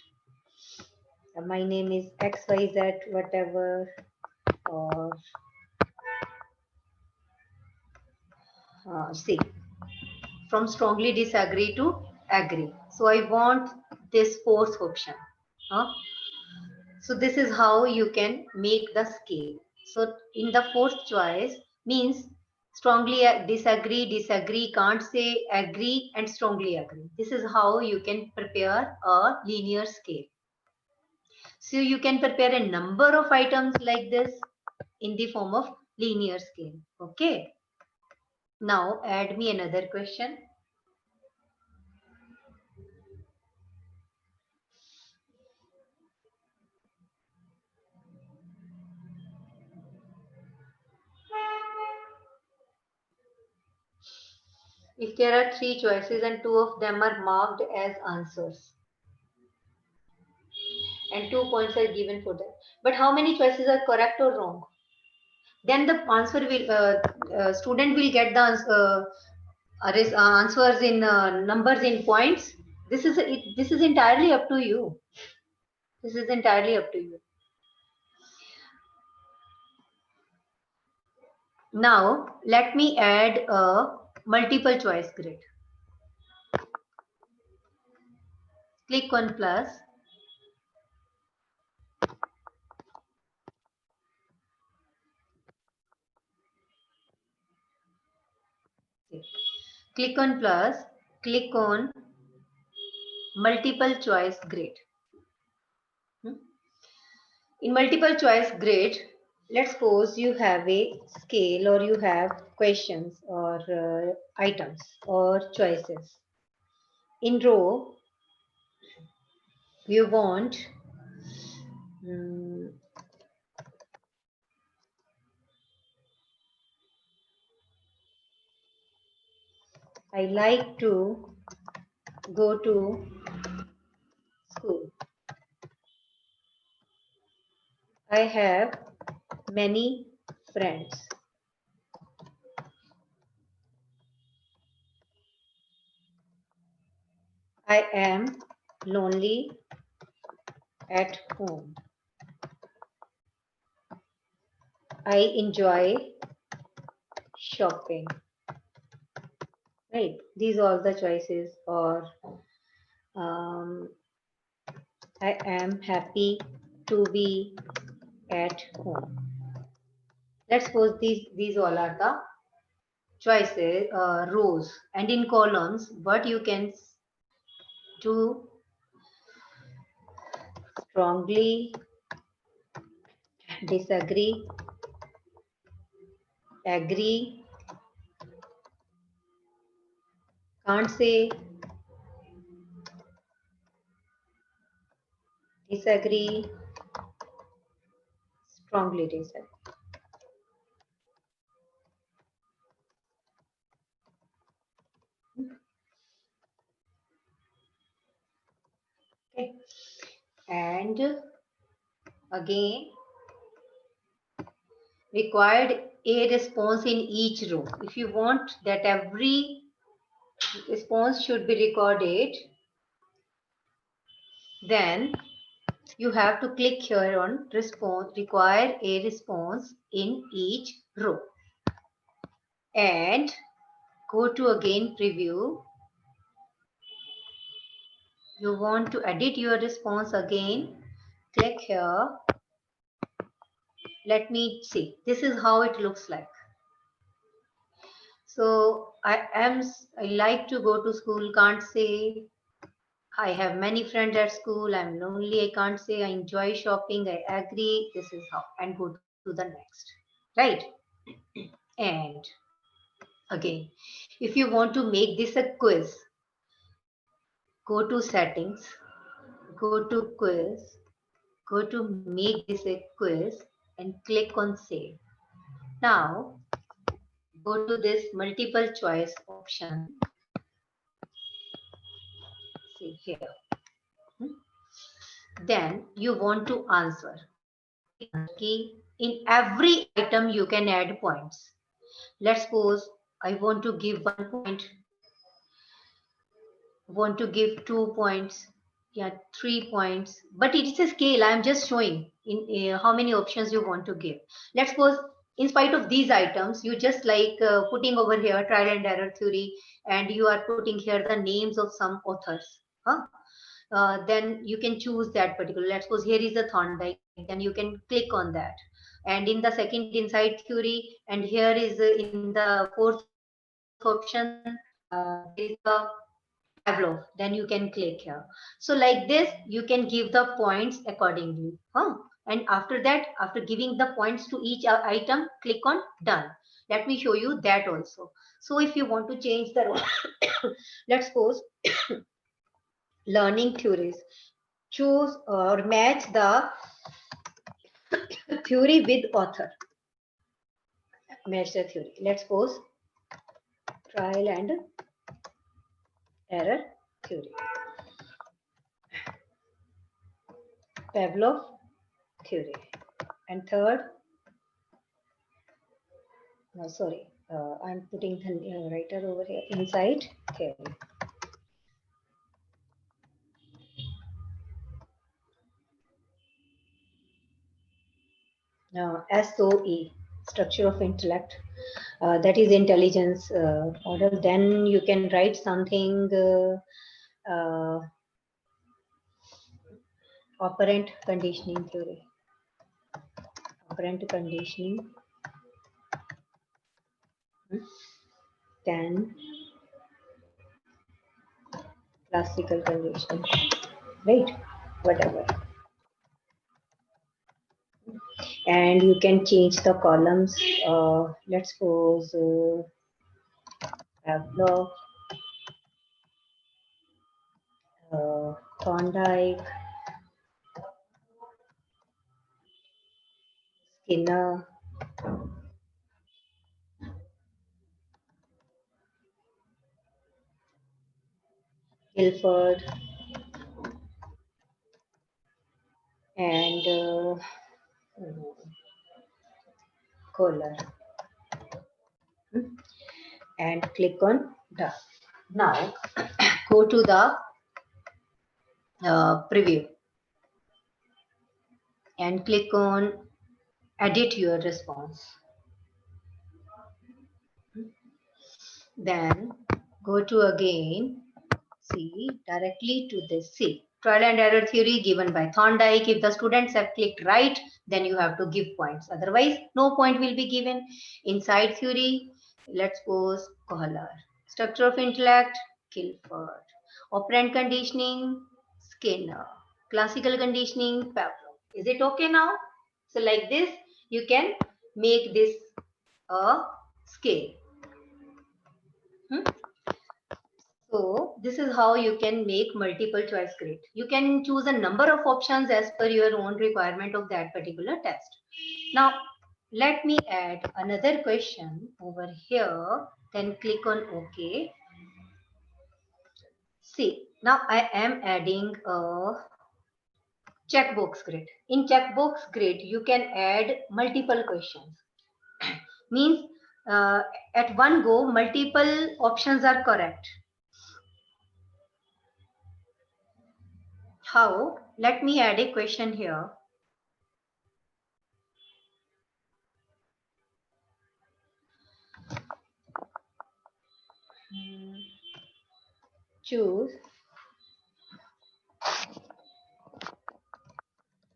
My name is XYZ, whatever, or see, from strongly disagree to agree. So I want this fourth option. Huh? So this is how you can make the scale. So in the fourth choice means strongly disagree, disagree, can't say, agree, and strongly agree. This is how you can prepare a linear scale. So you can prepare a number of items like this in the form of linear scale. Okay. Now add me another question. If there are three choices and two of them are marked as answers and 2 points are given for that, but how many choices are correct or wrong? Then the answer will student will get the answers in numbers in points. This is entirely up to you. This is entirely up to you. Now let me add a multiple choice grid. Click on plus. Click on plus. Click on multiple choice grid. In multiple choice grid, let's suppose you have a scale or you have questions or items or choices. In row, you want I like to go to school. I have many friends. I am lonely at home. I enjoy shopping. Right? These are all the choices. Or I am happy to be at home. Let's suppose these all are the choices, rows, and in columns, what you can do: strongly disagree, agree, can't say, disagree, strongly disagree. Okay. And again, required a response in each row. If you want that every response should be recorded, then you have to click here on response, require a response in each row, and go to again preview. You want to edit your response again, click here. Let me see. This is how it looks like. So I like to go to school, can't say. I have many friends at school. I'm lonely. I can't say. I enjoy shopping. I agree. This is how, and go to the next. Right? And again, if you want to make this a quiz, go to settings, go to quiz, go to make this a quiz and click on save. Now go to this multiple choice option. See here. Then you want to answer. Click key. In every item you can add points. Let's suppose I want to give 1 point, want to give 2 points, yeah, 3 points, but it is a scale. I'm just showing in how many options you want to give. Let's suppose in spite of these items, you just like putting over here trial and error theory, and you are putting here the names of some authors. Huh? Then you can choose that particular. Let's suppose here is a Thorndike, then you can click on that. And in the second inside theory, and here is in the fourth option, there is a Pavlov, then you can click here. So like this, you can give the points accordingly. And after that, after giving the points to each item, click on done. Let me show you that also. So if you want to change the let's suppose learning theories, choose or match the theory with author. Match the theory. Let's suppose trial and error theory. Pavlov theory. And third, no, sorry, I'm putting the writer over here, inside theory. Now, SOE, structure of intellect, that is intelligence model. Then you can write something operant conditioning theory. Operant conditioning. Then classical conditioning, right? Whatever. And you can change the columns. Let's suppose Pavlov, Thorndike, Skinner, Guilford, and Kohler. And click on done. Now go to the preview and click on edit your response. Then go to again, see directly to this. See, trial and error theory given by Thorndike. If the students have clicked right, then you have to give points. Otherwise, no point will be given. Inside theory, let's suppose Kohler. Structure of intellect, Guilford. Operant conditioning, Skinner. Classical conditioning, Pavlov. Is it okay now? So like this, you can make this a scale. So this is how you can make multiple choice grid. You can choose a number of options as per your own requirement of that particular test. Now, let me add another question over here. Then click on OK. See, now I am adding a checkbox grid. In checkbox grid, you can add multiple questions. Means at one go, multiple options are correct. How? Let me add a question here. Choose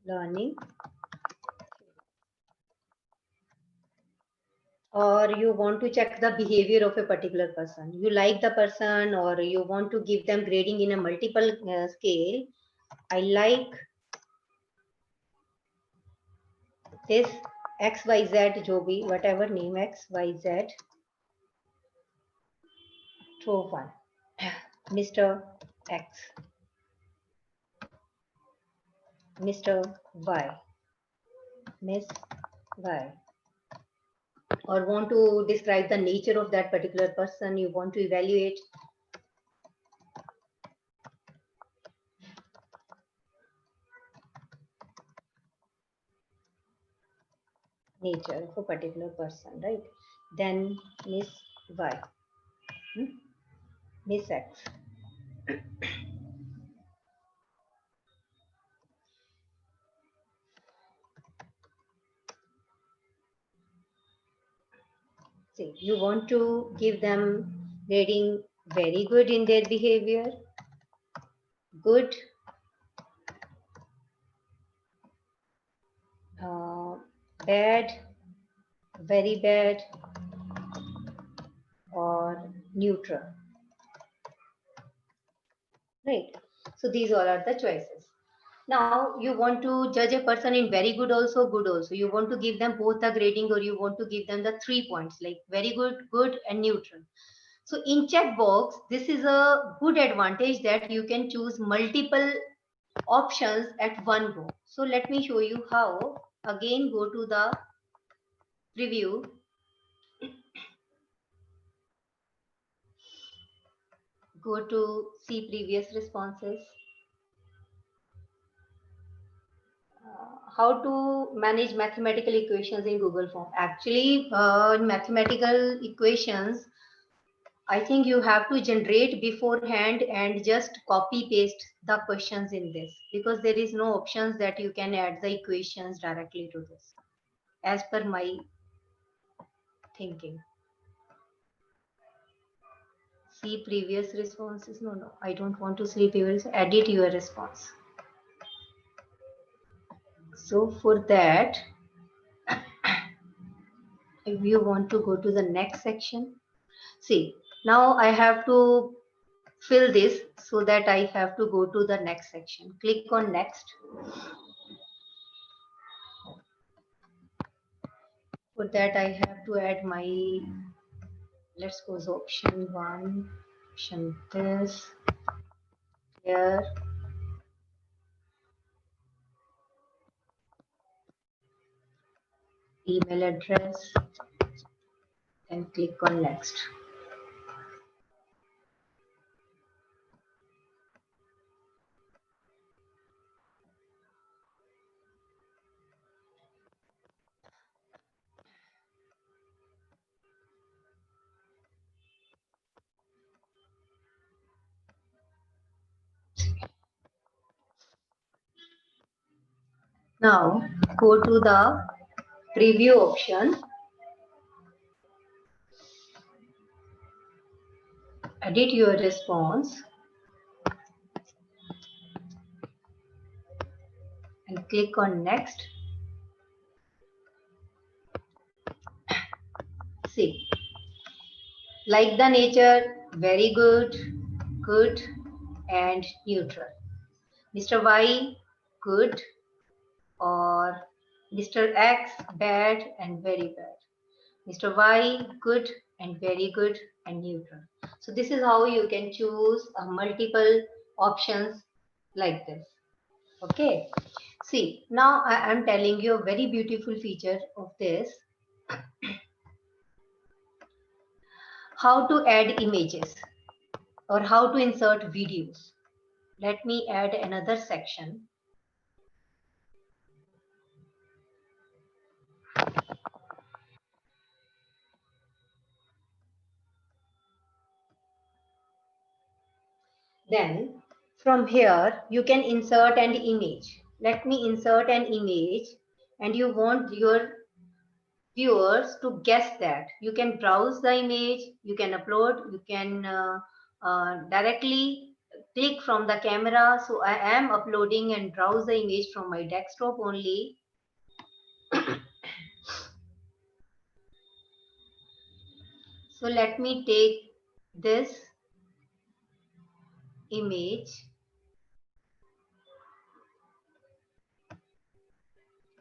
learning, or you want to check the behavior of a particular person. You like the person, or you want to give them grading in a multiple scale. I like this XYZ Joby, whatever name XYZ. Throw one. Mr. X. Mr. Y, Miss Y, or want to describe the nature of that particular person you want to evaluate. Nature of a particular person, right? Then Miss Y, Miss X. See, you want to give them rating very good in their behavior, good, bad, very bad, or neutral, right? So these all are the choices. Now you want to judge a person in very good also, good also. You want to give them both the grading, or you want to give them the 3 points like very good, good, and neutral. So in chat box, this is a good advantage that you can choose multiple options at one go. So let me show you how. Again, go to the preview. Go to see previous responses. How to manage mathematical equations in Google Form. Actually, mathematical equations, I think you have to generate beforehand and just copy paste the questions in this, because there is no options that you can add the equations directly to this, as per my thinking. See previous responses. No, I don't want to see previous. Edit your response. So for that, if you want to go to the next section, see, now I have to fill this, so that I have to go to the next section. Click on next. For that I have to add my, let's go to option 1, option this, here, email address, and click on next. Now go to the preview option, edit your response, and click on next. See, like the nature, very good, good, and neutral. Mr. Y, good, or Mr. X, bad and very bad. Mr. Y, good and very good and neutral. So this is how you can choose multiple options like this. Okay. See, now I am telling you a very beautiful feature of this. How to add images or how to insert videos. Let me add another section. Then from here, you can insert an image. Let me insert an image, and you want your viewers to guess that. You can browse the image, you can upload, you can directly click from the camera. So I am uploading and browse the image from my desktop only. So let me take this image,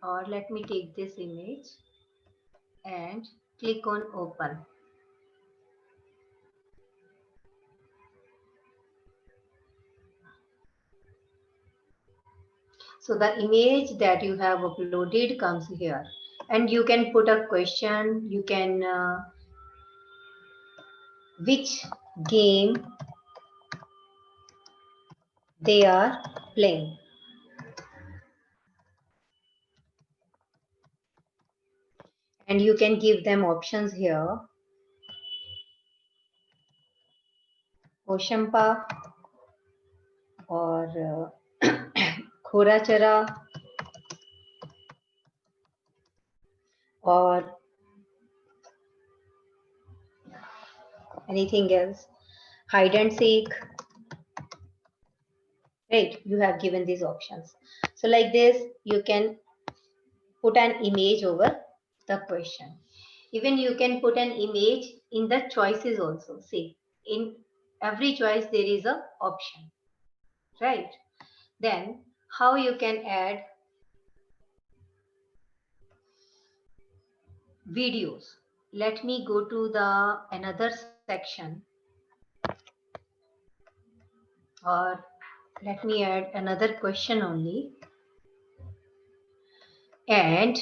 or let me take this image and click on open. So the image that you have uploaded comes here, and you can put a question. You can which game they are playing. And you can give them options here. Ocean Park or Khorachara or anything else. Hide and seek. Right, you have given these options. So like this, you can put an image over the question. Even you can put an image in the choices also. See, in every choice there is a option, right? Then how you can add videos. Let me go to the another section, or let me add another question only, and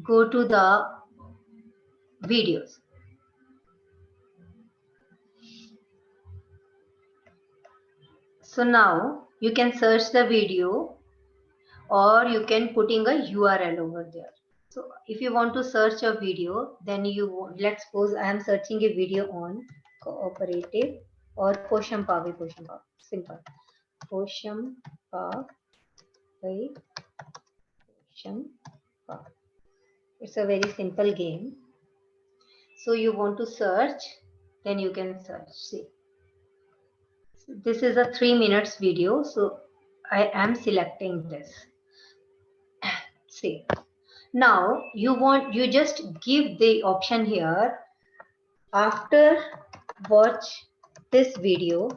go to the videos. So now you can search the video, or you can putting a URL over there. So if you want to search a video, then let's suppose I am searching a video on cooperative or Poshampa, simple. Poshampa, Poshampa. It's a very simple game. So you want to search, then you can search. See, this is a 3 minutes video, so I am selecting this. See, now you just give the option here. After watch this video,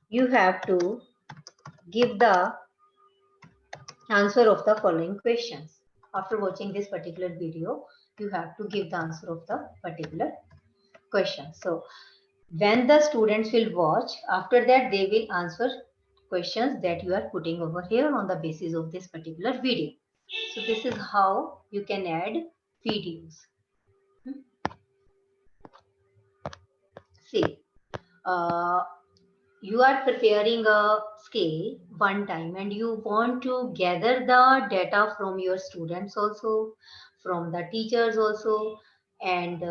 you have to give the answer of the following questions. After watching this particular video, you have to give the answer of the particular question. So when the students will watch, after that they will answer questions that you are putting over here on the basis of this particular video. So this is how you can add videos. See, you are preparing a scale one time and you want to gather the data from your students also, from the teachers also, and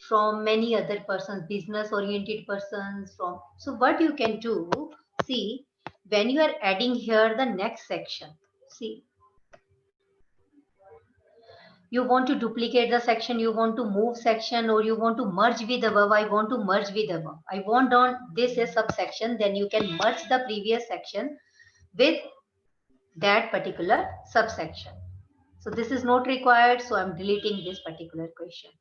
from many other persons, business oriented persons. So what you can do, see, when you are adding here the next section, see, you want to duplicate the section, you want to move section, or you want to merge with above. I want to merge with above. I want on this a subsection, then you can merge the previous section with that particular subsection. So this is not required, so I'm deleting this particular question.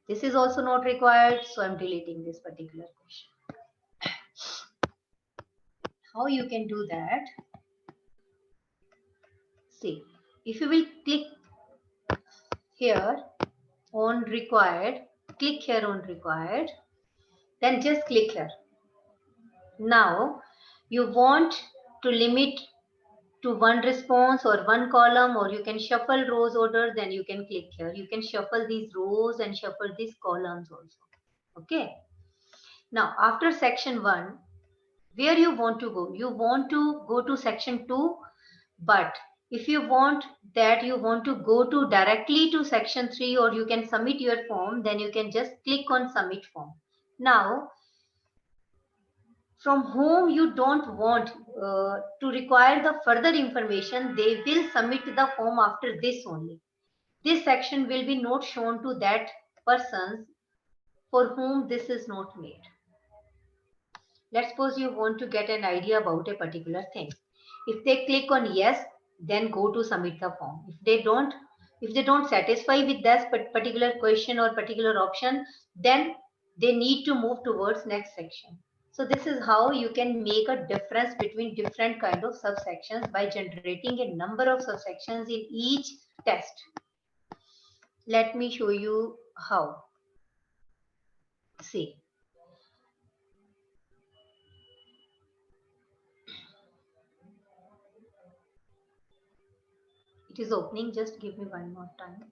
This is also not required, so I'm deleting this particular question. How you can do that? See, if you will click here on required, click here on required, then just click here. Now you want to limit to one response or one column, or you can shuffle rows order, then you can click here. You can shuffle these rows and shuffle these columns also. Okay. Now after section 1, where you want to go? You want to go to section 2, but if you want that you want to go to directly to section 3, or you can submit your form, then you can just click on submit form. Now from whom you don't want to require the further information, they will submit the form after this only. This section will be not shown to that persons for whom this is not made. Let's suppose you want to get an idea about a particular thing. If they click on yes, then go to submit the form. If they don't satisfy with that particular question or particular option, then they need to move towards next section. So this is how you can make a difference between different kind of subsections by generating a number of subsections in each test. Let me show you how. See, is opening. Just give me one more time.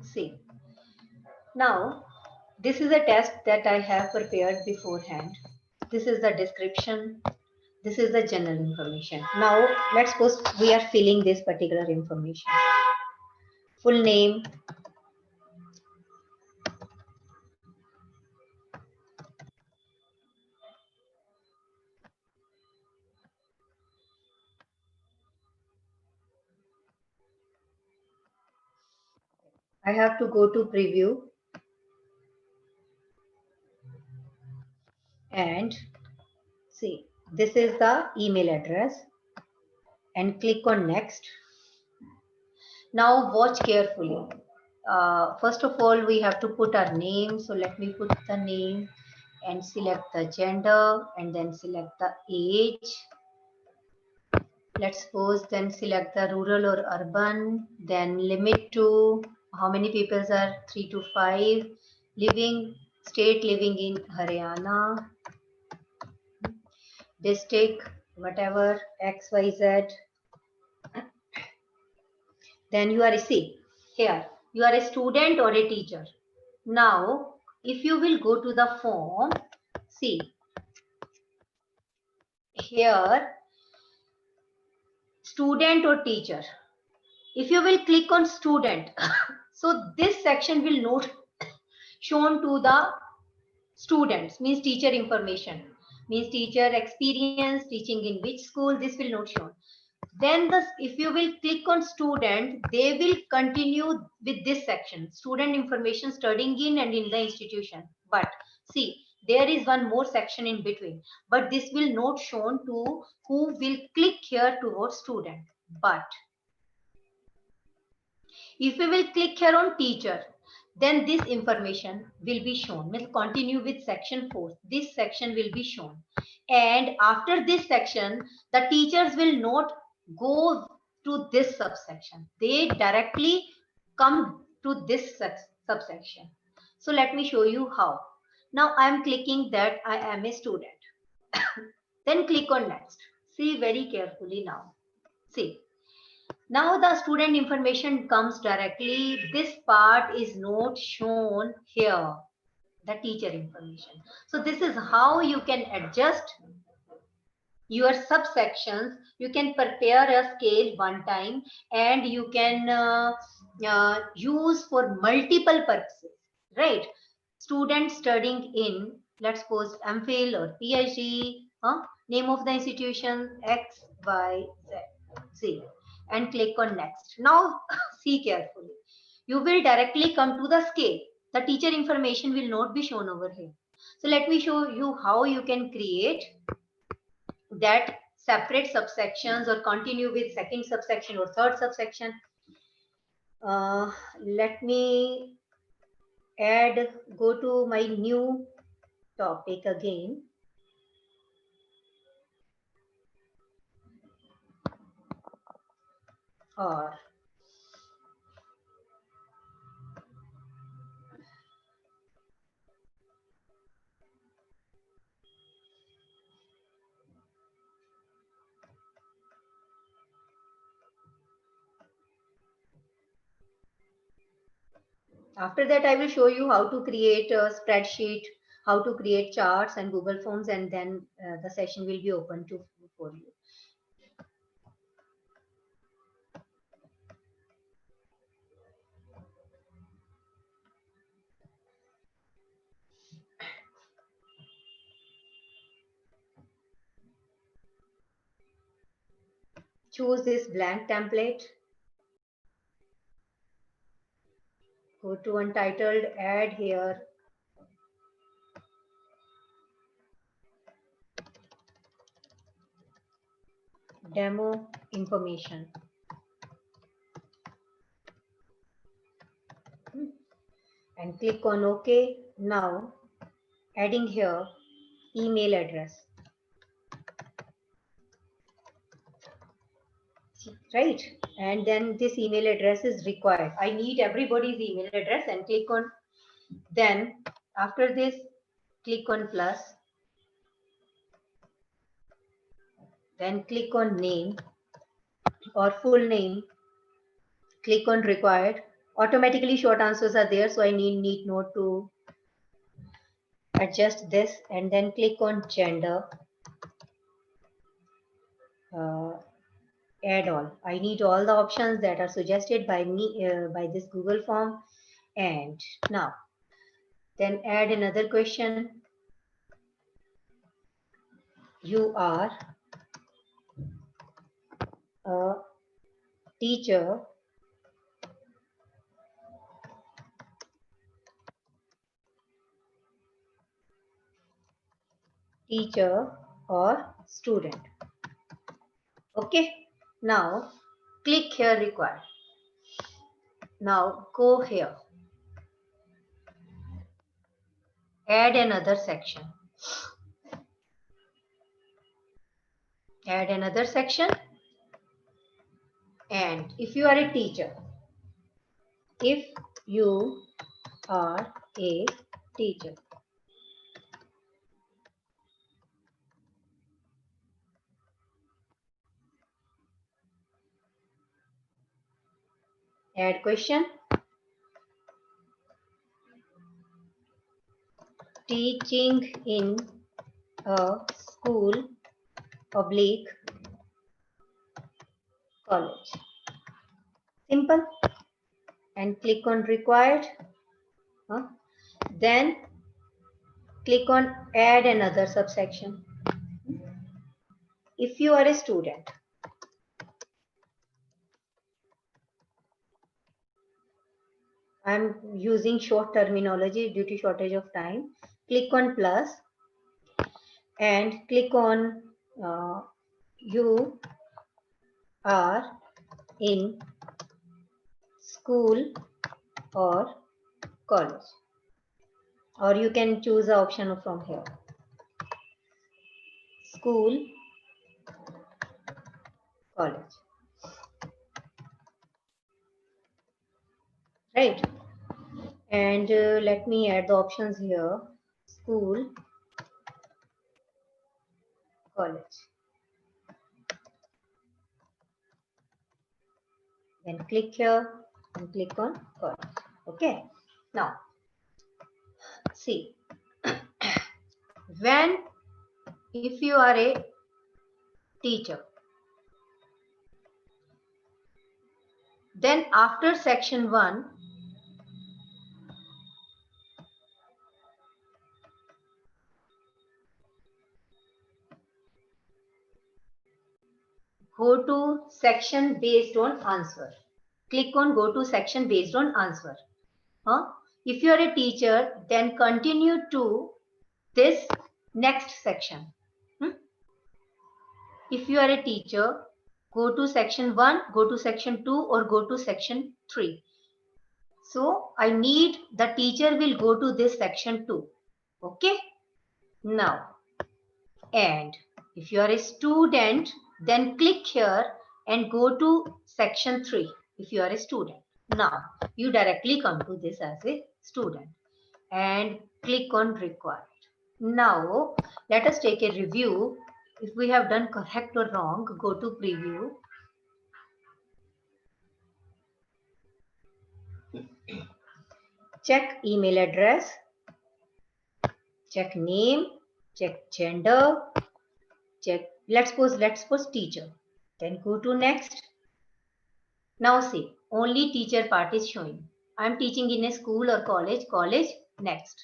See, now this is a test that I have prepared beforehand. This is the description. This is the general information. Now let's suppose we are filling this particular information. Full name, I have to go to preview and see, this is the email address and click on next. Now watch carefully. First of all, we have to put our name. So let me put the name and select the gender and then select the age. Let's suppose then select the rural or urban, then limit to how many people are 3 to 5, living state living in Haryana, district whatever XYZ. Then you are see here you are a student or a teacher. Now if you will go to the form, see here student or teacher. If you will click on student, so this section will not shown to the students, means teacher information, means teacher experience, teaching in which school, this will not shown. Then if you will click on student, they will continue with this section, student information, studying in and in the institution. But see, there is one more section in between, but this will not shown to who will click here towards student. But if you will click here on teacher, then this information will be shown. We'll continue with section 4. This section will be shown. And after this section, the teachers will not go to this subsection. They directly come to this subsection. So let me show you how. Now I am clicking that I am a student. Then click on next. See very carefully now. See. Now the student information comes directly. This part is not shown here, the teacher information. So this is how you can adjust your subsections. You can prepare a scale one time and you can use for multiple purposes, right? Student studying in, let's suppose MPhil or PhD, name of the institution X, Y, Z, and click on next. Now see carefully. You will directly come to the scale. The teacher information will not be shown over here. So let me show you how you can create that separate subsections or continue with second subsection or third subsection. Let me go to my new topic again. Or after that, I will show you how to create a spreadsheet, how to create charts and Google Forms, and then the session will be open for you. Choose this blank template. Go to untitled, add here. Demo information. And click on OK. Now adding here email address. Right, and then this email address is required. I need everybody's email address and click on Then after this, click on plus. Then click on name or full name. Click on required. Automatically short answers are there, so I need not to adjust this. And then click on gender. Add all. I need all the options that are suggested by me by this Google form. And now then add another question. You are a teacher or student. Okay, now click here required. Now go here, add another section. Add another section. And if you are a teacher, if you are a teacher, add question. Teaching in a school oblique college. Simple. And click on required. Then click on add another subsection. If you are a student, I'm using short terminology due to shortage of time. Click on plus and click on you are in school or college, or you can choose the option from here. School, college. Right. And let me add the options here. School, college. Then click here and click on college. Okay. Now, see, if you are a teacher, then after section 1, go to section based on answer. Click on go to section based on answer. If you are a teacher, then continue to this next section. If you are a teacher, go to section 1, go to section 2, or go to section 3. So I need the teacher will go to this section 2. Okay. Now, and if you are a student, then click here and go to section 3 if you are a student. Now you directly come to this as a student and click on required. Now let us take a review. If we have done correct or wrong, go to preview. Check email address, check name, check gender, check, let's suppose teacher. Then go to next. Now see, only teacher part is showing. I'm teaching in a school or college, next.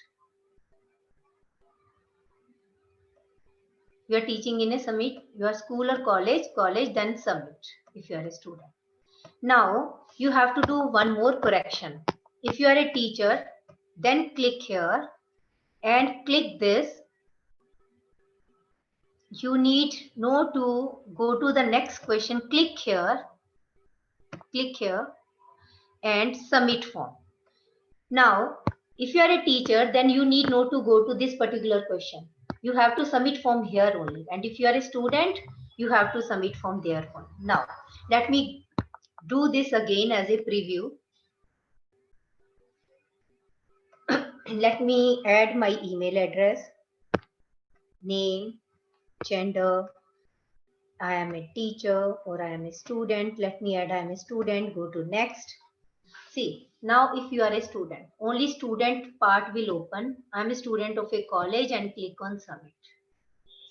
You are teaching in a submit, your school or college, then submit if you are a student. Now you have to do one more correction. If you are a teacher, then click here and click this. You need know to go to the next question. Click here and submit form. Now, if you are a teacher, then you need not to go to this particular question. You have to submit form here only. And if you are a student, you have to submit form there only. Now, let me do this again as a preview. let me add my email address, name, gender, I am a teacher or I am a student. Let me add I am a student, go to next. See, now if you are a student, only student part will open. I am a student of a college and click on submit.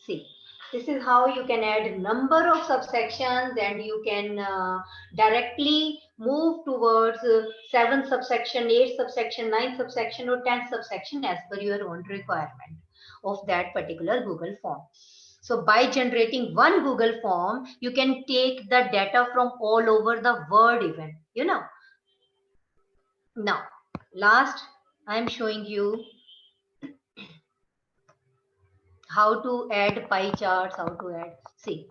See, this is how you can add number of subsections and you can directly move towards 7 subsection, 8 subsection, 9 subsection or 10 subsection as per your own requirement of that particular Google form. So by generating one Google form, you can take the data from all over the world even, you know. Now, last, I am showing you how to add pie charts, how to add, see,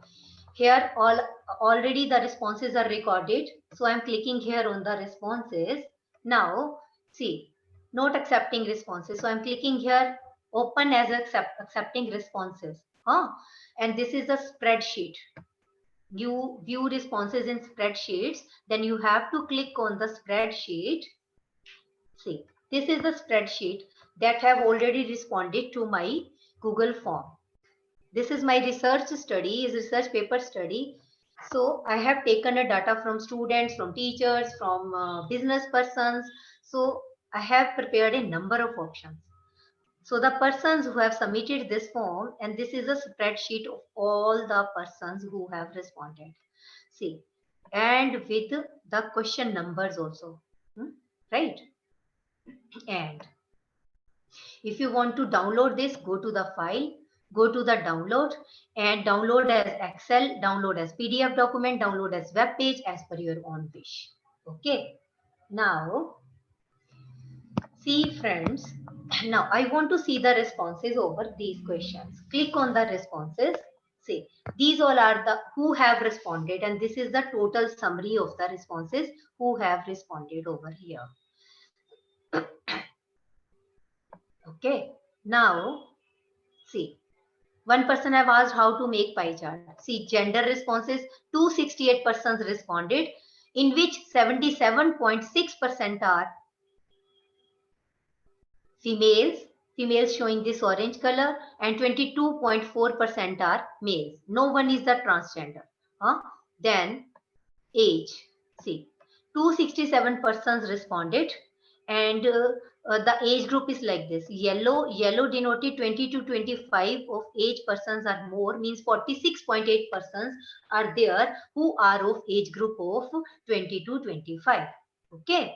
here already the responses are recorded. So I'm clicking here on the responses. Now, see, not accepting responses. So I'm clicking here, open as accepting responses. And this is a spreadsheet. You view responses in spreadsheets, then you have to click on the spreadsheet. See, this is the spreadsheet that have already responded to my Google form. This is my research study, is research paper study. So I have taken a data from students, from teachers, from business persons. So I have prepared a number of options. So the persons who have submitted this form, and this is a spreadsheet of all the persons who have responded. See, and with the question numbers also, right? And if you want to download this, go to the file, go to the download and download as Excel, download as PDF document, download as web page as per your own wish. Okay. Now, see friends, now I want to see the responses over these questions. Click on the responses. See, these all are the who have responded and this is the total summary of the responses who have responded over here. Okay. Now, see, one person have asked how to make pie chart. See, gender responses, 268 persons responded, in which 77.6% are females, females showing this orange color, and 22.4% are males. No one is the transgender. Then age, see, 267 persons responded and the age group is like this. Yellow denoted 20 to 25 of age persons are more, means 46.8 persons are there who are of age group of 20 to 25. Okay.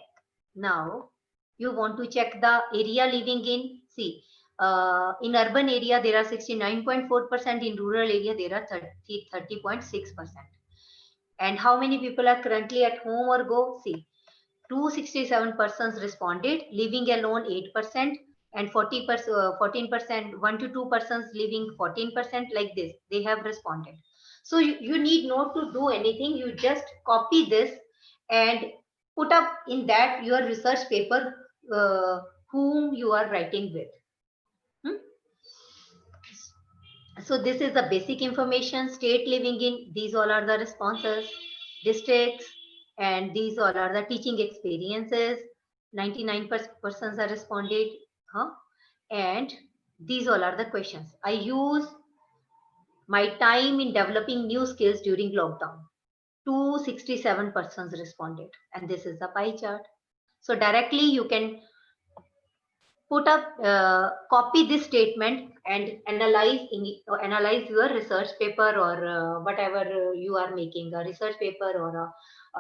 Now you want to check the area living in. See, in urban area there are 69.4%, in rural area there are 30.6%. And how many people are currently at home or go? See, 267 persons responded, living alone 8%, and 14%, 1 to 2 persons living 14%, like this, they have responded. So you need not to do anything, you just copy this and put up in that your research paper whom you are writing with. So this is the basic information. State living in, these all are the responses. Districts, and these all are the teaching experiences. 99% are responded. And these all are the questions. I use my time in developing new skills during lockdown. 267 persons responded, and this is the pie chart. So directly you can put up, copy this statement and analyze your research paper or whatever you are making, a research paper or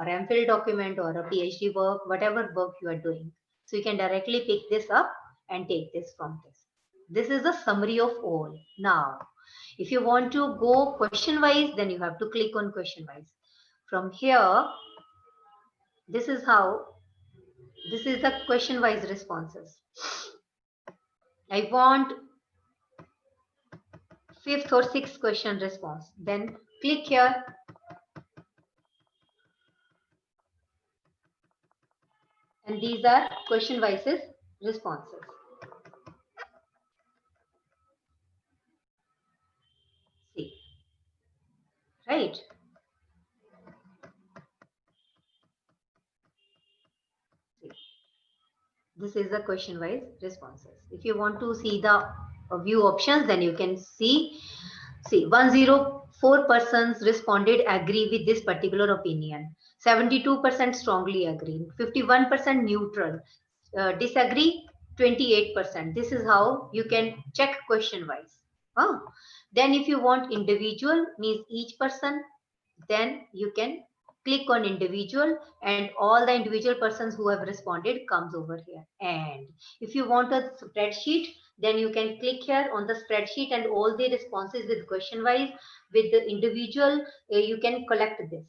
MPhil document or a PhD work, whatever work you are doing. So you can directly pick this up and take this from this. This is a summary of all. Now, if you want to go question wise, then you have to click on question wise. From here, this is the question wise responses. I want 5th or 6th question response. Then click here. And these are question wise responses. See, right? See. This is the question wise responses. If you want to see the view options, then you can see 104 persons responded agree with this particular opinion, 72% strongly agree, 51% neutral, disagree 28%. This is how you can check question wise. Then if you want individual, means each person, then you can click on individual, and all the individual persons who have responded comes over here. And if you want a spreadsheet, then you can click here on the spreadsheet, and all the responses with question wise, with the individual, you can collect this.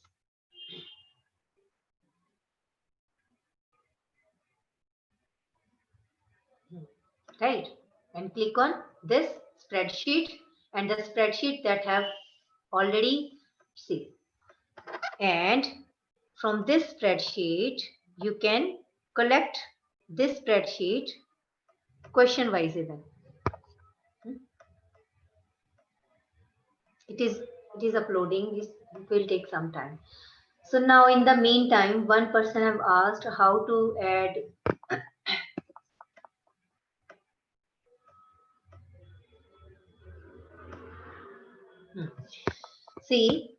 Right, and click on this spreadsheet, and the spreadsheet that have already seen. And from this spreadsheet, you can collect this spreadsheet question wise even. It is uploading. It will take some time. So now in the meantime, one person have asked how to add see,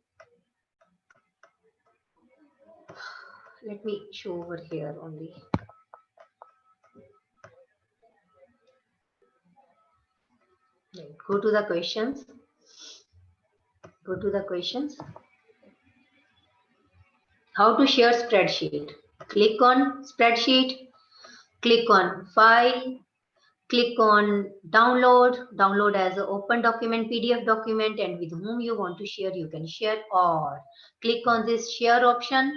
let me show over here only. Go to the questions. Go to the questions. How to share spreadsheet. Click on spreadsheet. Click on file. Click on download. Download as an open document, PDF document, and with whom you want to share, you can share, or click on this share option,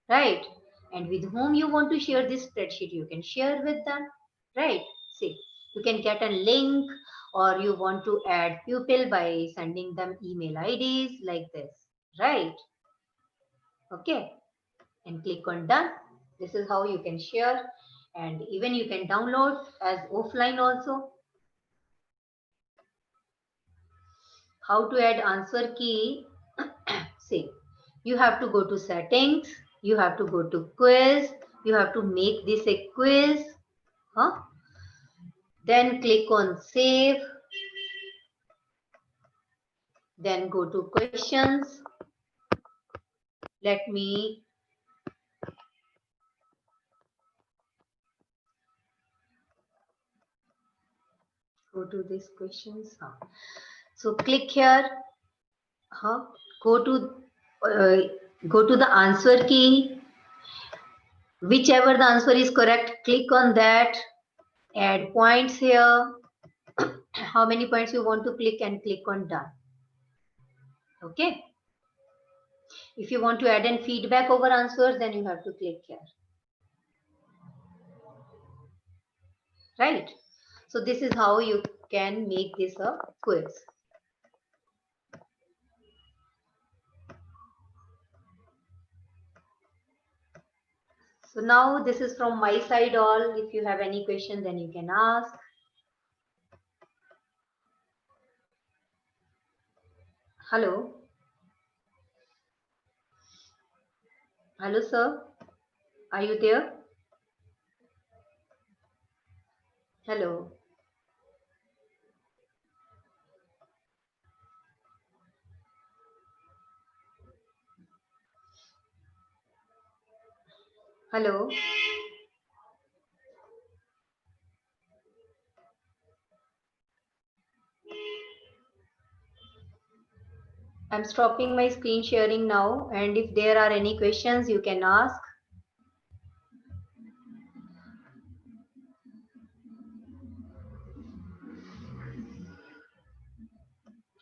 right? And with whom you want to share this spreadsheet, you can share with them, right? See, you can get a link, or you want to add pupil by sending them email IDs like this, right? Okay, and click on done. This is how you can share, and even you can download as offline also. How to add answer key? See, you have to go to settings, you have to go to quiz, you have to make this a quiz, then click on save, then go to questions. Let me go to these questions. So click here, go to the answer key. Whichever the answer is correct, click on that. Add points here. How many points you want to click, and click on done. Okay. If you want to add in feedback over answers, then you have to click here. Right. So this is how you can make this a quiz. So now this is from my side all. If you have any question, then you can ask. Hello. Hello, sir. Are you there? Hello. Hello. I'm stopping my screen sharing now, and if there are any questions, you can ask.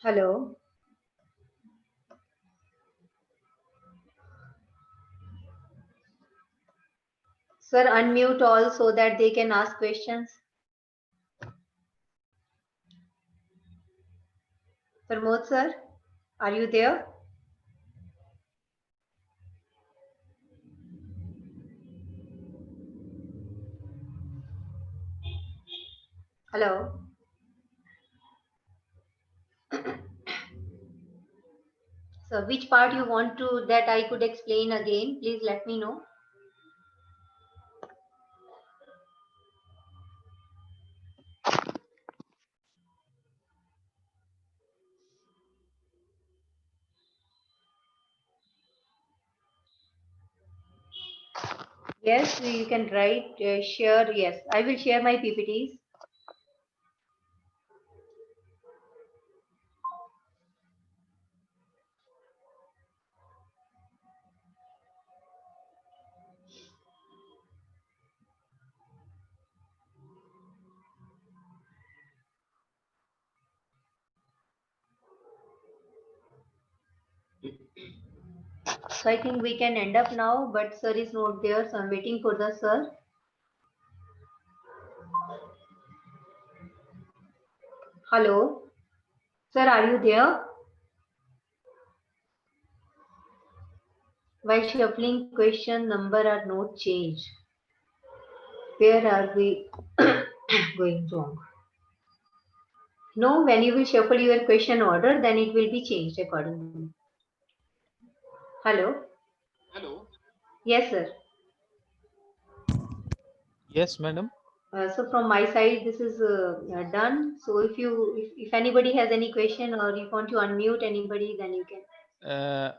Hello. Sir, unmute all so that they can ask questions. Pramod sir, are you there? Hello. So which part you want to that I could explain again? Please let me know. Yes, you can write, share. Yes, I will share my PPTs. So I think we can end up now, but sir is not there, so I'm waiting for the sir. Hello, sir, are you there? While shuffling, question number are not changed. Where are we going wrong? No, when you will shuffle your question order, then it will be changed accordingly. Hello? Hello. Yes, sir. Yes, madam. So from my side, this is done. So if anybody has any question or you want to unmute anybody, then you can.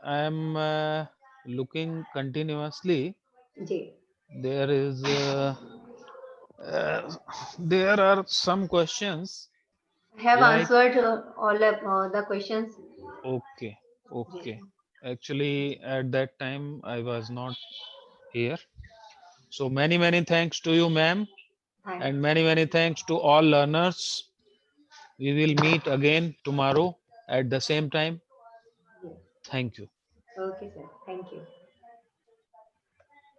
I am looking continuously. Ji. There is there are some questions I have like answered all of the questions. okay, Ji. okay. Actually, at that time I was not here. So many thanks to you, ma'am, Thanks. and many thanks to all learners. We will meet again tomorrow at the same time. Yes. Thank you. Okay, sir. Thank you.